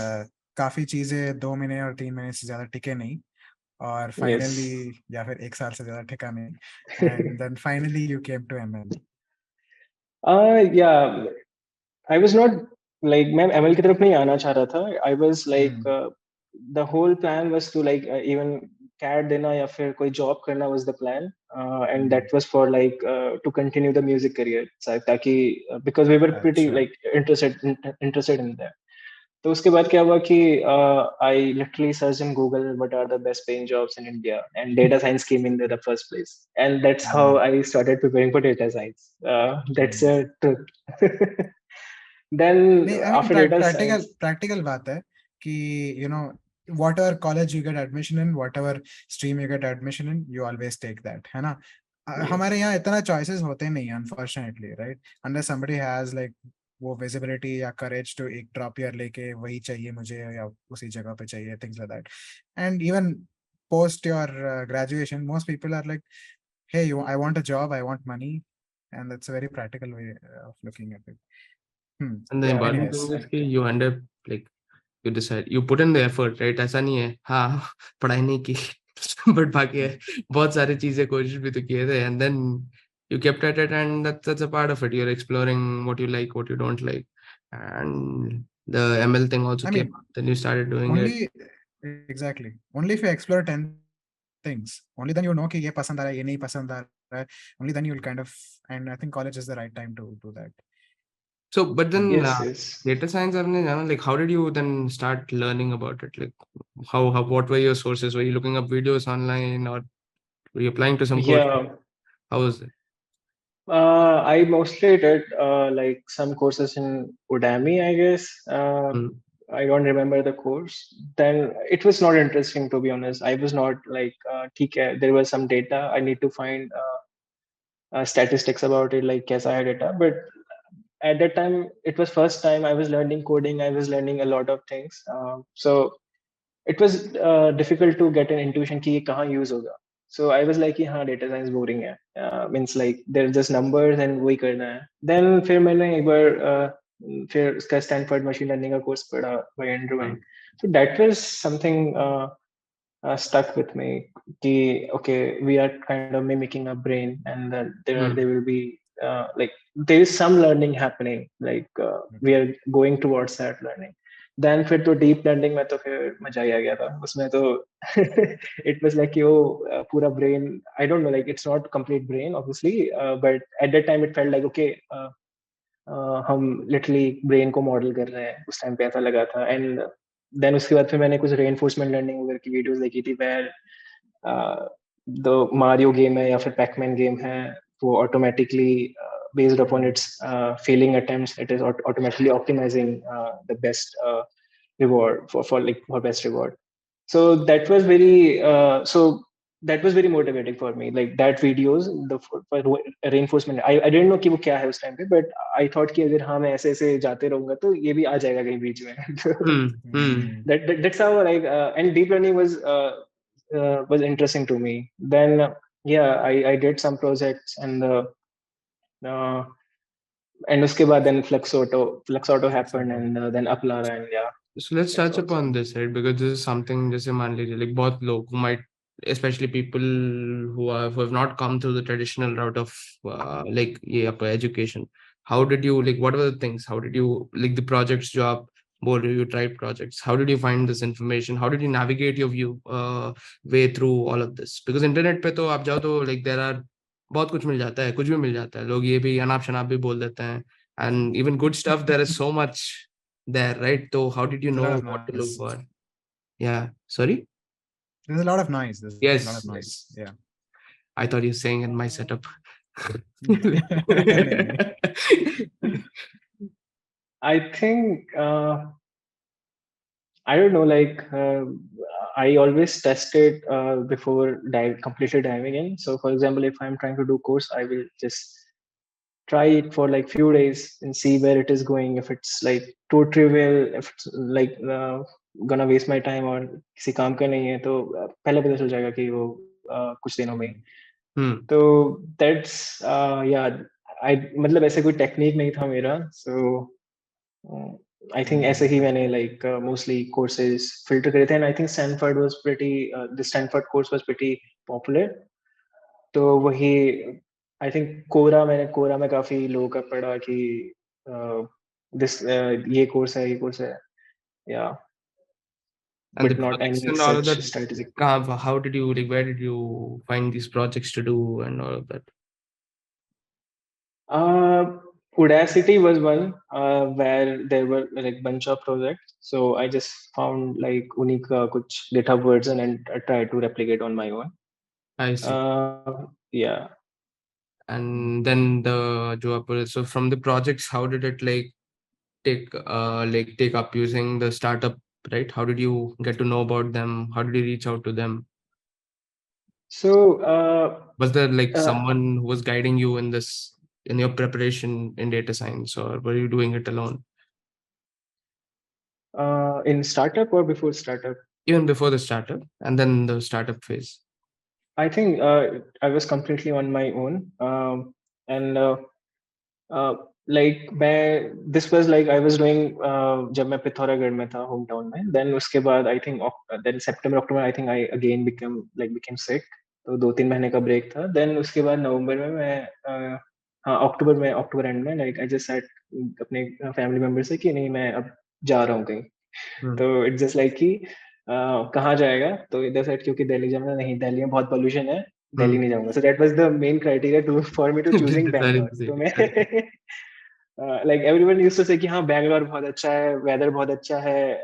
Speaker 1: काफी चीजें 2 महीने और 3 महीने से ज्यादा टिके नहीं, और
Speaker 2: यस
Speaker 1: फाइनली या फिर 1 साल से ज्यादा टिका नहीं, and then finally you came to ML.
Speaker 2: या आई वाज नॉट लाइक मैं एमएल की तरफ नहीं आना चाह रहा था। I was like the whole plan was to like even CAT देना या फिर कोई जॉब करना was the plan. And that was for like to continue the music career, ताकि बिकॉज वी वर प्रीटी
Speaker 1: अच्छा।
Speaker 2: Like interested in that. तो उसके बाद क्या हुआ कि I literally search in Google what are the best paying jobs in India, and data science came in the first place, and that's how I started preparing for data science. That's a truth. Then
Speaker 1: नहीं, I mean
Speaker 2: after data
Speaker 1: practical
Speaker 2: science,
Speaker 1: practical बात है कि you know whatever college you get admission in, whatever stream you get admission in, you always take that, है ना? हमारे
Speaker 2: yes,
Speaker 1: यहाँ इतना choices होते नहीं unfortunately, right? Unless somebody has like वो visibility या courage to एक drop year लेके वही चाहिए मुझे या उसी जगह पे चाहिए, things like that. And even post your graduation, most people are like, hey, I want a job, I want money, and that's a very practical way of looking at it.
Speaker 3: And the
Speaker 2: yeah,
Speaker 3: important
Speaker 1: Anyways,
Speaker 3: thing is कि you end up like you decide you put in the effort, right? ऐसा नहीं है हाँ पढ़ाई नहीं की but बाकी है बहुत सारी चीजें कोशिश भी तो किए थे, and then you kept at it, and that's a part of it. You're exploring what you like, what you don't like, and the ML thing also
Speaker 1: I
Speaker 3: came
Speaker 1: mean,
Speaker 3: up. Then you started doing it.
Speaker 1: only exactly only if you explore 10 things, only then you know कि ये पसंद आ रहा है, ये नहीं पसंद आ रहा है, only then you'll kind of, and I think college is the right time to do that.
Speaker 3: So, but then
Speaker 2: yes, yes.
Speaker 3: data science आपने जाना, like how did you then start learning about it? Like how what were your sources? Were you looking up videos online, or were you applying to some course?
Speaker 2: Yeah,
Speaker 3: How was it?
Speaker 2: I mostly did like some courses in Udemy, I guess.
Speaker 3: Mm,
Speaker 2: I don't remember the course. Then it was not interesting, to be honest. I was not like, ठीक है, there was some data. I need to find statistics about it, like कैसा है data. But at that time, it was first time I was learning coding. I was learning a lot of things. So it was difficult to get an intuition कि ये कहाँ use होगा. So I was like कि हाँ data science boring है. Means like they're just numbers and वही करना है. Then फिर मैंने एक बार फिर उसका Stanford machine learning का course पढ़ा by Andrew Ng. So that was something stuck with me. कि okay, we are kind of mimicking a brain, and then there will be like there is some learning happening. Like we are going towards that learning. देन फिर तो deep learning में तो फिर मजा ही आ गया था उसमें तो इट वाज लाइक कि वो पूरा brain I don't know like it's not complete brain obviously but at that time it felt like okay हम लिटरली ब्रेन को मॉडल कर रहे हैं उस टाइम पे ऐसा लगा था एंड देन उसके बाद फिर मैंने कुछ रेनफोर्समेंट लर्निंग वगैरह की वीडियोस देखी थी वेयर द मारियो गेम है या फिर पैकमैन गेम है वो automatically based upon its failing attempts, it is automatically optimizing the best reward for best reward. So that was very so that was very motivating for me. Like that videos, the for reinforcement. I didn't know कि वो क्या है उस time पे, but I thought कि अगर हाँ मैं ऐसे ऐसे जाते रहूंगा तो ये भी आ जाएगा कहीं बीच में. That's how like and deep learning was interesting to me. Then yeah, I did some projects uh, and उसके बाद then Flex Auto happened and then Aplara and yeah.
Speaker 3: So let's touch upon this, right? Because this is something जैसे मान लीजिए like बहुत लोग who might, especially people who have not come through the traditional route of like ये आपका education. How did you like? What were the things? How did you like the projects जो आप बोल रहे हो, you tried projects? How did you find this information? How did you navigate your way through all of this? Because internet पे तो आप जाओ तो like there are बहुत कुछ मिल जाता है, कुछ भी मिल जाता है. लोग ये भी अनाप शनाप भी बोल देते हैं. And even good stuff, there is so much there, right? So how did you know what to look for? Yeah, sorry?
Speaker 1: There's a lot of noise. There's
Speaker 3: Yes,
Speaker 1: a lot of noise.
Speaker 3: yes.
Speaker 1: Yeah.
Speaker 3: I thought you were saying in my setup.
Speaker 2: I think I don't know, like I always test it before completely diving in. So for example, if I'm trying to do course, I will just try it for like few days and see where it is going. If it's like too trivial, if it's like gonna waste my time or किसी काम का नहीं है तो पहले पता चल जाएगा कि वो कुछ दिनों में. तो that's yeah, I मतलब ऐसे कोई टेक्निक नहीं था मेरा. So I think ऐसे ही मैंने like mostly courses filter करे थे. And I think Stanford was the Stanford course was pretty popular. तो वही आई थिंक कोरा में काफी लोगों का पढ़ा कि ये कोर्स है या
Speaker 3: And the
Speaker 2: but not
Speaker 3: projects
Speaker 2: any
Speaker 3: and all of
Speaker 2: such
Speaker 3: that,
Speaker 2: strategic.
Speaker 3: how did you like? Where did you find these projects to do and all of that?
Speaker 2: Udacity was one where there were like bunch of projects. So I just found like उन्हीं का कुछ GitHub version and I tried to replicate on my own.
Speaker 3: I see.
Speaker 2: Yeah.
Speaker 3: And then so from the projects, how did it like take up using the startup, right? How did you get to know about them? How did you reach out to them?
Speaker 2: So
Speaker 3: was there like someone who was guiding you in this, in your preparation in data science, or were you doing it alone?
Speaker 2: In startup or before startup?
Speaker 3: Even before the startup and then the startup phase.
Speaker 2: I think I was completely on my own, and like this was like I was doing जब मैं पिथौरागढ़ में था hometown में. Then उसके बाद I think then September October I think I again became sick. तो 2-3 महीने का break था. Then उसके बाद नवंबर में मैं हाँ अक्टूबर एंड में like I just said अपने family member से कि नहीं मैं अब जा रहा हूँ कहीं. तो इट्स जस्ट लाइक कि कहाँ जाएगा तो इधर साइड क्योंकि दिल्ली जाना नहीं, दिल्ली में बहुत पोल्यूशन है, दिल्ली नहीं जाऊंगा. So that was the main criteria to for me to choosing Bangalore. तो मैं लाइक एवरीवन यूज्ड टू से कि हाँ बैंगलोर बहुत अच्छा है, वेदर बहुत अच्छा है.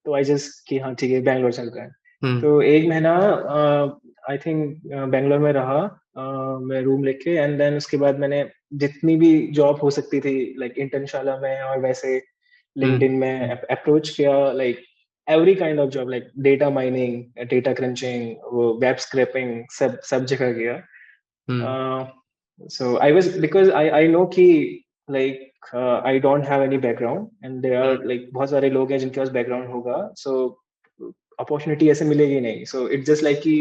Speaker 2: तो आई जस्ट कि हाँ ठीक है बैंगलोर चलते हैं. तो एक महीना आई थिंक बैंगलोर में रहा मैं रूम लेके. एंड देन उसके बाद मैंने जितनी भी जॉब हो सकती थी लाइक इंटर्नशाला में और वैसे लिंक्डइन में अप्रोच किया. Like every kind of job like data mining, data crunching, web scraping, सब जगह गया. So I was because I know कि like I don't have any background and there are like बहुत सारे लोग हैं जिनके पास background होगा. So opportunity ऐसे मिलेगी नहीं. So it's just like कि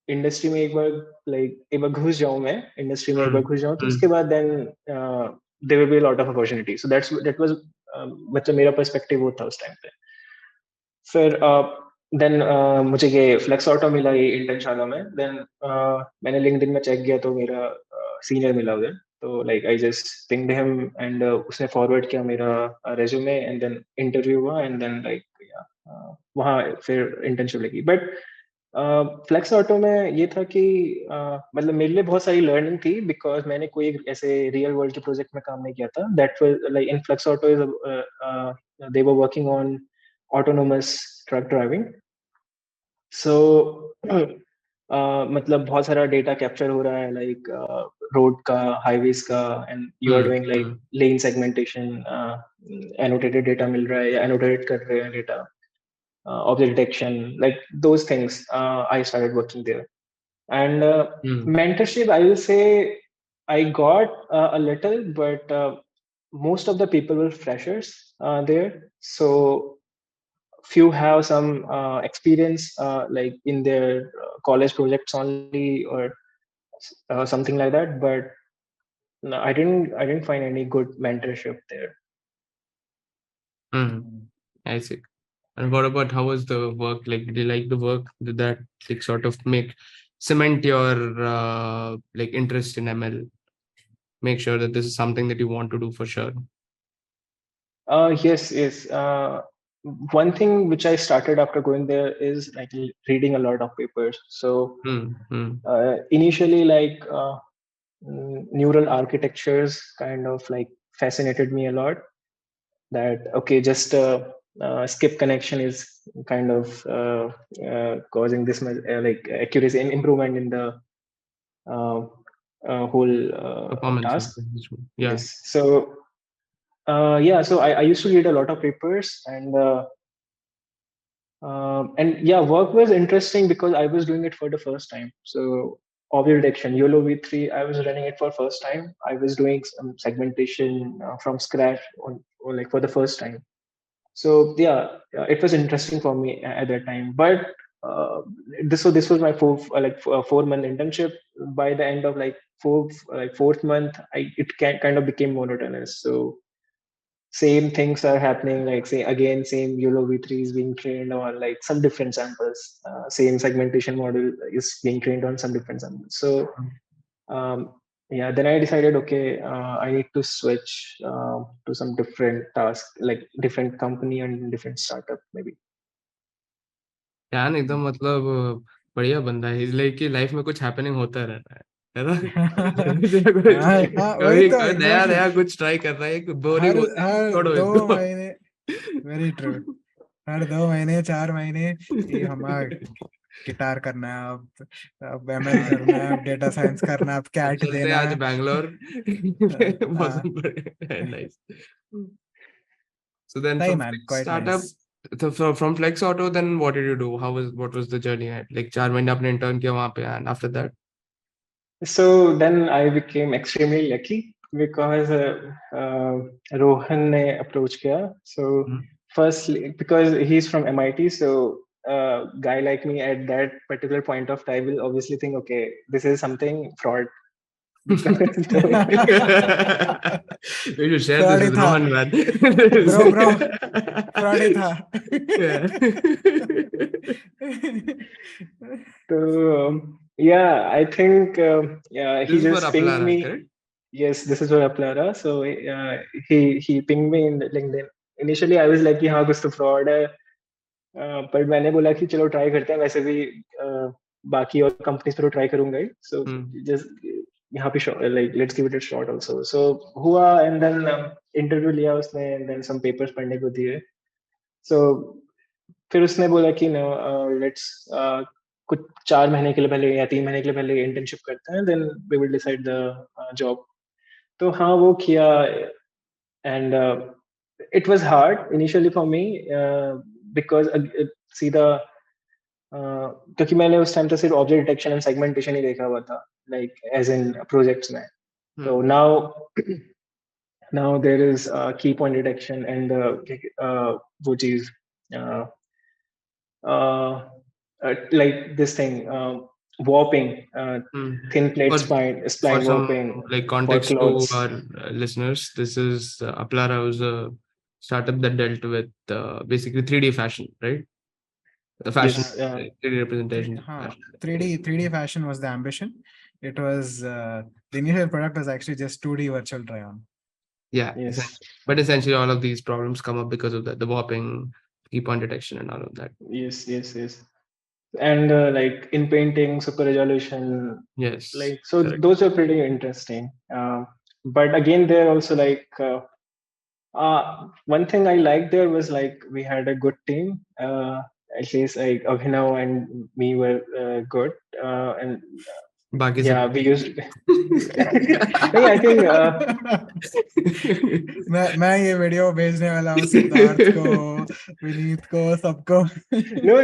Speaker 2: इंडस्ट्री में एक बार घुस जाऊं मैं इंडस्ट्री में एक बार घुस जाऊं तो उसके बाद then there will be a lot of opportunity. So that was मतलब मेरा पर्सपेक्टिव वो था उस टाइम पे. फिर देन मुझे ये फ्लेक्स ऑटो मिला ये इंटर्नशाला में. देन मैंने लिंक्डइन में चेक किया तो मेरा सीनियर मिला उधर. तो like I just pinged him and उसने फॉरवर्ड किया मेरा रेज्यूमे एंड देन इंटरव्यू हुआ एंड देन लाइक वहाँ फिर इंटर्नशिप लगी. बट फ्लेक्स ऑटो में ये था कि मतलब मेरे लिए बहुत सारी लर्निंग थी बिकॉज मैंने कोई एक ऐसे रियल वर्ल्ड के प्रोजेक्ट में काम नहीं किया था. That was like in Flux Auto is they were working on autonomous truck driving. So मतलब बहुत सारा डेटा कैप्चर हो रहा है लाइक रोड का, हाईवेज का, and you are doing like lane segmentation, annotated data मिल रहा है या एनोटेट कर रहे हैं data, object detection, like those things. I started working there. And mentorship, I will say I got a little, but most of the people were freshers there. So few have some experience like in their college projects only, or something like that. But no, I didn't find any good mentorship there.
Speaker 3: I see. And what about, how was the work? Like, did you like the work? Did that like sort of cement your like interest in ML? Make sure that this is something that you want to do for sure.
Speaker 2: Yes. One thing which I started after going there is like reading a lot of papers. So initially, like neural architectures kind of like fascinated me a lot. That okay, just skip connection is kind of causing this much like accuracy and improvement in the uh, whole
Speaker 3: Performance of
Speaker 2: task.
Speaker 3: the instrument. Yeah.
Speaker 2: Yes. So so I used to read a lot of papers, and yeah, work was interesting because I was doing it for the first time. So object detection, YOLO V3, I was running it for first time. I was doing some segmentation from scratch or like for the first time. So yeah, it was interesting for me at that time. But this was my 4 month internship. By the end of like fourth month, it kind of became monotonous. So same things are happening, like say again same YOLO v3 is being trained on like some different samples, same segmentation model is being trained on some different samples. So um, yeah, then I decided, okay, I need to switch to some different task, like different company and different startup maybe.
Speaker 3: क्या नहीं एकदम मतलब बढ़िया बंदा है, like कि life में कुछ हैपनिंग होता रहता है ना?
Speaker 1: वही
Speaker 3: कभी
Speaker 1: तो
Speaker 3: कभी नया
Speaker 1: एग्जैक्टली
Speaker 3: नया कुछ ट्राई कर रहा है, बोरिंग
Speaker 1: हर
Speaker 3: होता है
Speaker 1: हर
Speaker 3: छोड़ो
Speaker 1: 2 महीने, वेरी ट्रू,
Speaker 3: इसको।
Speaker 1: हर 2 महीने 4 महीने ये हमारा गिटार करना है, अब एमएल करना है, अब डेटा साइंस करना है, अब
Speaker 3: अब
Speaker 1: कैट
Speaker 3: चलते हैं
Speaker 1: देना
Speaker 3: आज
Speaker 1: है।
Speaker 3: बैंगलोर।
Speaker 1: हाँ,
Speaker 3: मौसम बढ़िया, नाइस। So then
Speaker 1: सही
Speaker 3: from
Speaker 1: man,
Speaker 3: Flex
Speaker 1: quite
Speaker 3: startup,
Speaker 1: nice.
Speaker 3: so from Flex Auto, then what did you do? What was the journey? Like 4 महीने आपने intern किया वहाँ पे, and after that?
Speaker 2: So then I became extremely lucky because Rohan ne approach kiya. So firstly, because he's from MIT, so guy like me at that particular point of time will obviously think, okay, this is something fraud. Because
Speaker 3: You should share this
Speaker 1: fraud he
Speaker 3: with
Speaker 1: था
Speaker 3: Rohan, man.
Speaker 1: Bro, fraud ही था।
Speaker 3: Yeah.
Speaker 2: so yeah, I think yeah, he
Speaker 3: This is for
Speaker 2: just pinged
Speaker 3: Aplara,
Speaker 2: me.
Speaker 3: correct?
Speaker 2: Yes, this is for Aplara. So he pinged me in LinkedIn. Initially, I was like, कि हाँ कुछ तो fraud है. पर मैंने बोला कि चलो ट्राई करते हैं, वैसे भी बाकी और कंपनीज पर तो ट्राई करूंगा ही. So just यहाँ पे like let's give it a shot also. So हुआ, and then इंटरव्यू लिया उसने, and then some papers पढ़ने को दिए. So फिर उसने बोला कि नो लेट्स कुछ 4 महीने के लिए पहले या 3 महीने के लिए पहले इंटर्नशिप करते हैं, then we will decide the job. तो हाँ वो किया, and it was hard initially for me because सीधा क्योंकि मैंने उस टाइम तो सिर्फ ऑब्जेक्ट डिटेक्शन एंड सेगमेंटेशन ही देखा हुआ था, लाइक एज इन प्रोजेक्ट्स में. तो now there is key point detection and वो चीज uh, like this thing, warping, thin plate
Speaker 3: For
Speaker 2: spline
Speaker 3: some
Speaker 2: warping
Speaker 3: like
Speaker 2: for
Speaker 3: context to our
Speaker 2: clothes.
Speaker 3: listeners, this is Aplara was a startup that dealt with basically 3D fashion, right? The fashion,
Speaker 2: Yes,
Speaker 3: 3D representation.
Speaker 1: हाँ,
Speaker 3: Fashion.
Speaker 1: 3D fashion was the ambition. It was the initial product was actually just 2D virtual try-on.
Speaker 3: Yeah,
Speaker 2: yes,
Speaker 3: but essentially all of these problems come up because of the warping, key point detection, and all of that.
Speaker 2: yes. And like in painting, super resolution,
Speaker 3: Yes,
Speaker 2: like so
Speaker 3: correct.
Speaker 2: those are pretty interesting. But again, they're also like one thing I liked there was like we had a good team. At least like Abbhinav and me were good, and
Speaker 3: बाकी
Speaker 2: Yeah,
Speaker 3: सब
Speaker 2: we used. नहीं, I think.
Speaker 1: मैं ये video भेजने वाला हूँ सिद्धार्थ को, विनीत को, सबको.
Speaker 2: No.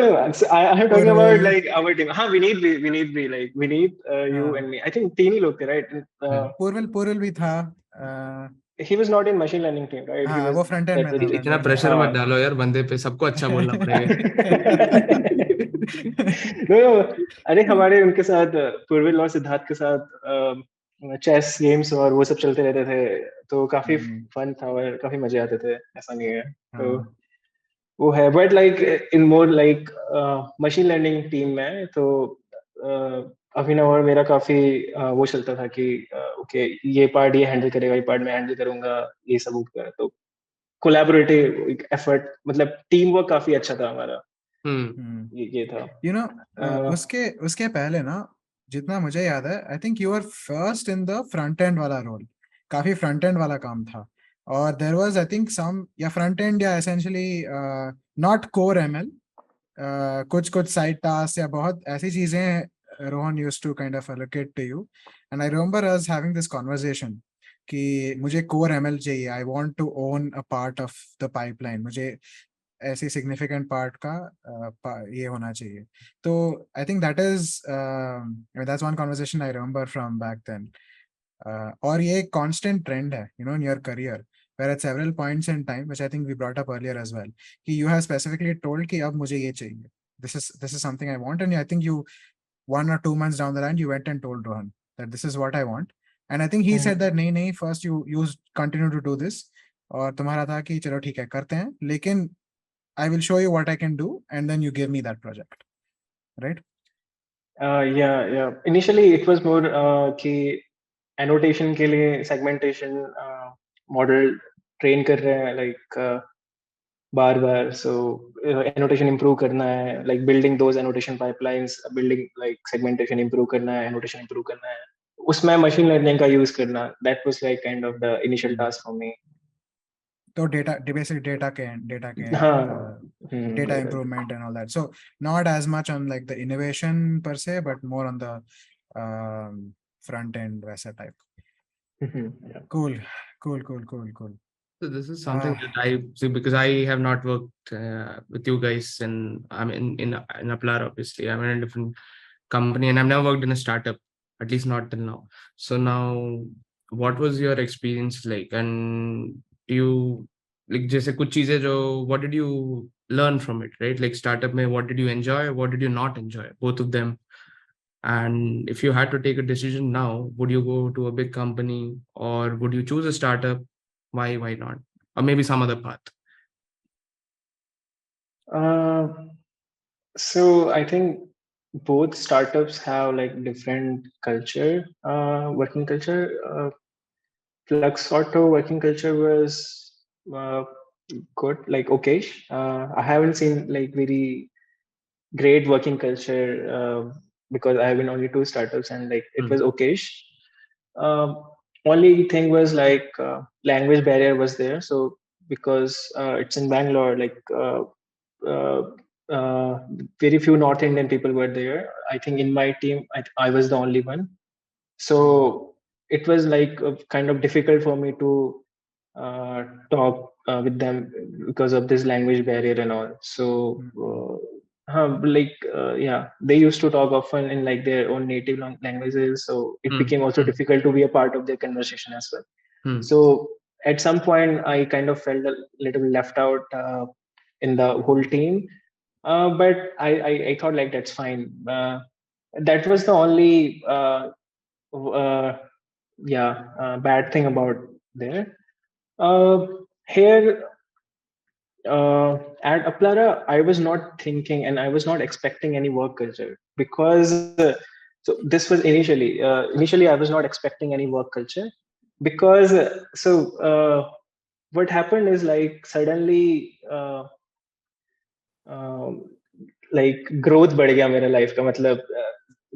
Speaker 2: I am talking about
Speaker 1: पूर्वल.
Speaker 2: like our team. हाँ, we need like Vineet, you
Speaker 1: हाँ.
Speaker 2: and me. I think तीन ही लोग थे, right?
Speaker 1: पूर्वल भी था.
Speaker 2: He was not in machine learning team, right? He
Speaker 1: हाँ,
Speaker 2: was
Speaker 1: वो फ्रंट एंड
Speaker 2: that
Speaker 1: में था,
Speaker 2: very.
Speaker 1: फ्रंट
Speaker 3: इतना
Speaker 1: एंड में.
Speaker 3: प्रेशर मत
Speaker 2: हाँ.
Speaker 3: डालो यार बंदे पे, सबको अच्छा बोलना पड़ेगा.
Speaker 2: No. अरे हमारे उनके साथ पूर्विल और सिद्धार्थ के साथ चेस गेम्स और वो सब चलते रहते थे, तो काफी फन था और काफी मजे आते थे, ऐसा नहीं है. तो वो है, but like in more like machine learning team में तो अभिनव और मेरा काफी वो चलता था कि ओके ये पार्ट ये हैंडल करेगा, ये पार्ट मैं हैंडल करूंगा, ये सब होगा. तो कोलैबोरेटिव एफर्ट, मतलब टीम वर्क काफी अच्छा था हमारा. ये था.
Speaker 1: यू नो उसके पहले ना, जितना मुझे याद है, I think you are first in the front end वाला रोल. काफी फ्रंट एंड वाला काम था. और there was I think some या फ्रंट एंड या एसेंशियली नॉट कोर एमएल, कुछ साइड टास्क या बहुत ऐसी चीजें Rohan used to kind of allocate to you. And I remember us having this conversation कि मुझे कोर एमएल चाहिए, I want to own a part of the pipeline, मुझे ऐसे सिग्निफिकेंट पार्ट का ये होना चाहिए. तो I think that is that's one conversation I remember from back then. और ये एक कांस्टेंट ट्रेंड है, you know, in your career, where at several points in time, which I think we brought up earlier as well, कि you have specifically told कि अब मुझे ये चाहिए, this is something I want, and I think you 1 or 2 months down the line you went and told Rohan that this is what I want, and I think he said that नहीं first you continue to do this, और तुम्हारा था कि चलो ठीक है करते हैं, लेकिन I will show you what I can do, and then you give me that project, right?
Speaker 2: Yeah. Initially it was more कि annotation के लिए segmentation model train कर रहे हैं, like बार so annotation improve करना है, like building those annotation pipelines, building like segmentation improve करना है, annotation improve करना है, उसमें machine learning का use करना, that was like kind of the initial task for me.
Speaker 1: तो basically data के
Speaker 2: हाँ.
Speaker 1: data improvement and all that. So not as much on like the innovation per se, but more on the front end वैसा type.
Speaker 2: Yeah.
Speaker 1: Cool.
Speaker 3: So this is something that I see, because I have not worked with you guys, and I'm in Applar, obviously. I'm in a different company, and I've never worked in a startup, at least not till now. So now, what was your experience like? And do you like जैसे कुछ चीजें जो what did you learn from it, right? Like startup में what did you enjoy, what did you not enjoy, both of them? And if you had to take a decision now, would you go to a big company or would you choose a startup? Why not? Or maybe some other path?
Speaker 2: So I think both startups have like different culture, working culture. Flux Auto working culture was good, like okay. I haven't seen like very great working culture because I have been only 2 startups, and like it was okay. Only thing was like language barrier was there. So because it's in Bangalore, like uh, very few North Indian people were there. I think in my team, I was the only one. So it was like kind of difficult for me to talk with them because of this language barrier and all. So yeah, they used to talk often in like their own native languages, so it became also difficult to be a part of their conversation as well. So at some point I kind of felt a little left out in the whole team, but I thought like that's fine. That was the only bad thing about there. Here at Aplara, I was not thinking and I was not expecting any work culture because so this was initially I was not expecting any work culture because what happened is like suddenly like growth बढ़ गया मेरे life का, मतलब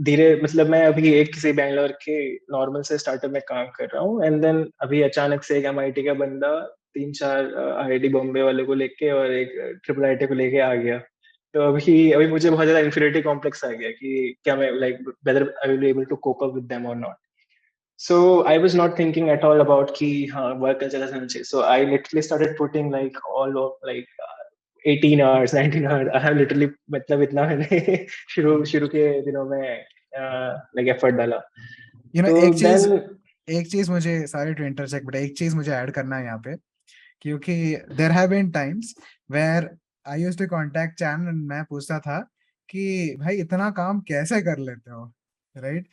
Speaker 2: धीरे, मतलब मैं अभी एक किसी बैंगलोर के नॉर्मल से स्टार्टअप में काम कर रहा हूँ, एंड देन अभी अचानक से एक एमआईटी का बंदा 3-4 आईआईटी बॉम्बे वाले को लेके और एक ट्रिपल आईटी को लेके आ गया, तो अभी मुझे बहुत ज्यादा इन्फीरियरिटी कॉम्प्लेक्स आ गया कि क्या मैं like whether I will be able to cope up with them और not. So I was not thinking at all about कि हाँ work culture कैसा होना चाहिए. So I literally started putting like all of like 18 hours, 19 hours. I have literally मतलब इतना मैंने शुरू के दिनों में like effort डाला.
Speaker 1: You know,
Speaker 2: तो
Speaker 1: एक चीज मुझे, sorry to interject, but एक चीज मुझे ऐड करना है यहाँ पे, क्योंकि there have been times where I used to contact Chan and मैं पूछता था कि भाई इतना काम कैसे कर लेते हो, right?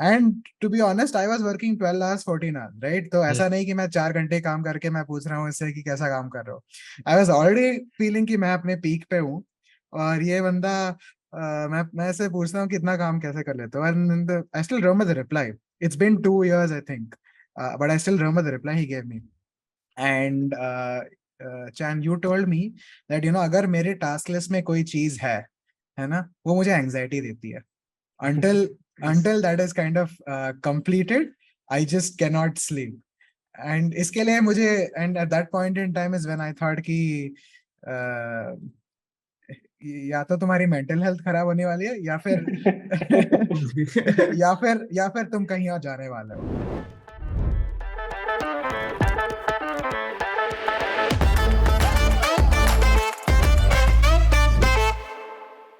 Speaker 1: And to be honest, I was working 12 hours, 14 hours, right? तो ऐसा नहीं कि मैं 4 घंटे काम करके मैं पूछ रहा हूँ इससे कि कैसा काम कर रहे हो. I was already feeling कि मैं अपने पीक पे हूँ और ये बंदा मैं ऐसे पूछता हूँ कि इतना काम कैसे कर लेते हो. And I still remember the reply. It's been 2 years, I think, but I still remember the reply he gave me. And Chan, you told me that अगर मेरे टास्क लिस्ट में कोई चीज है ना, वो मुझे एंजाइटी देती है. Until that is kind of completed, I just cannot sleep. And इसके लिए मुझे, and at that point in time is when I thought कि या तो तुम्हारी मेंटल हेल्थ खराब होने वाली है या फिर या फिर तुम कहीं और जाने वाले हो.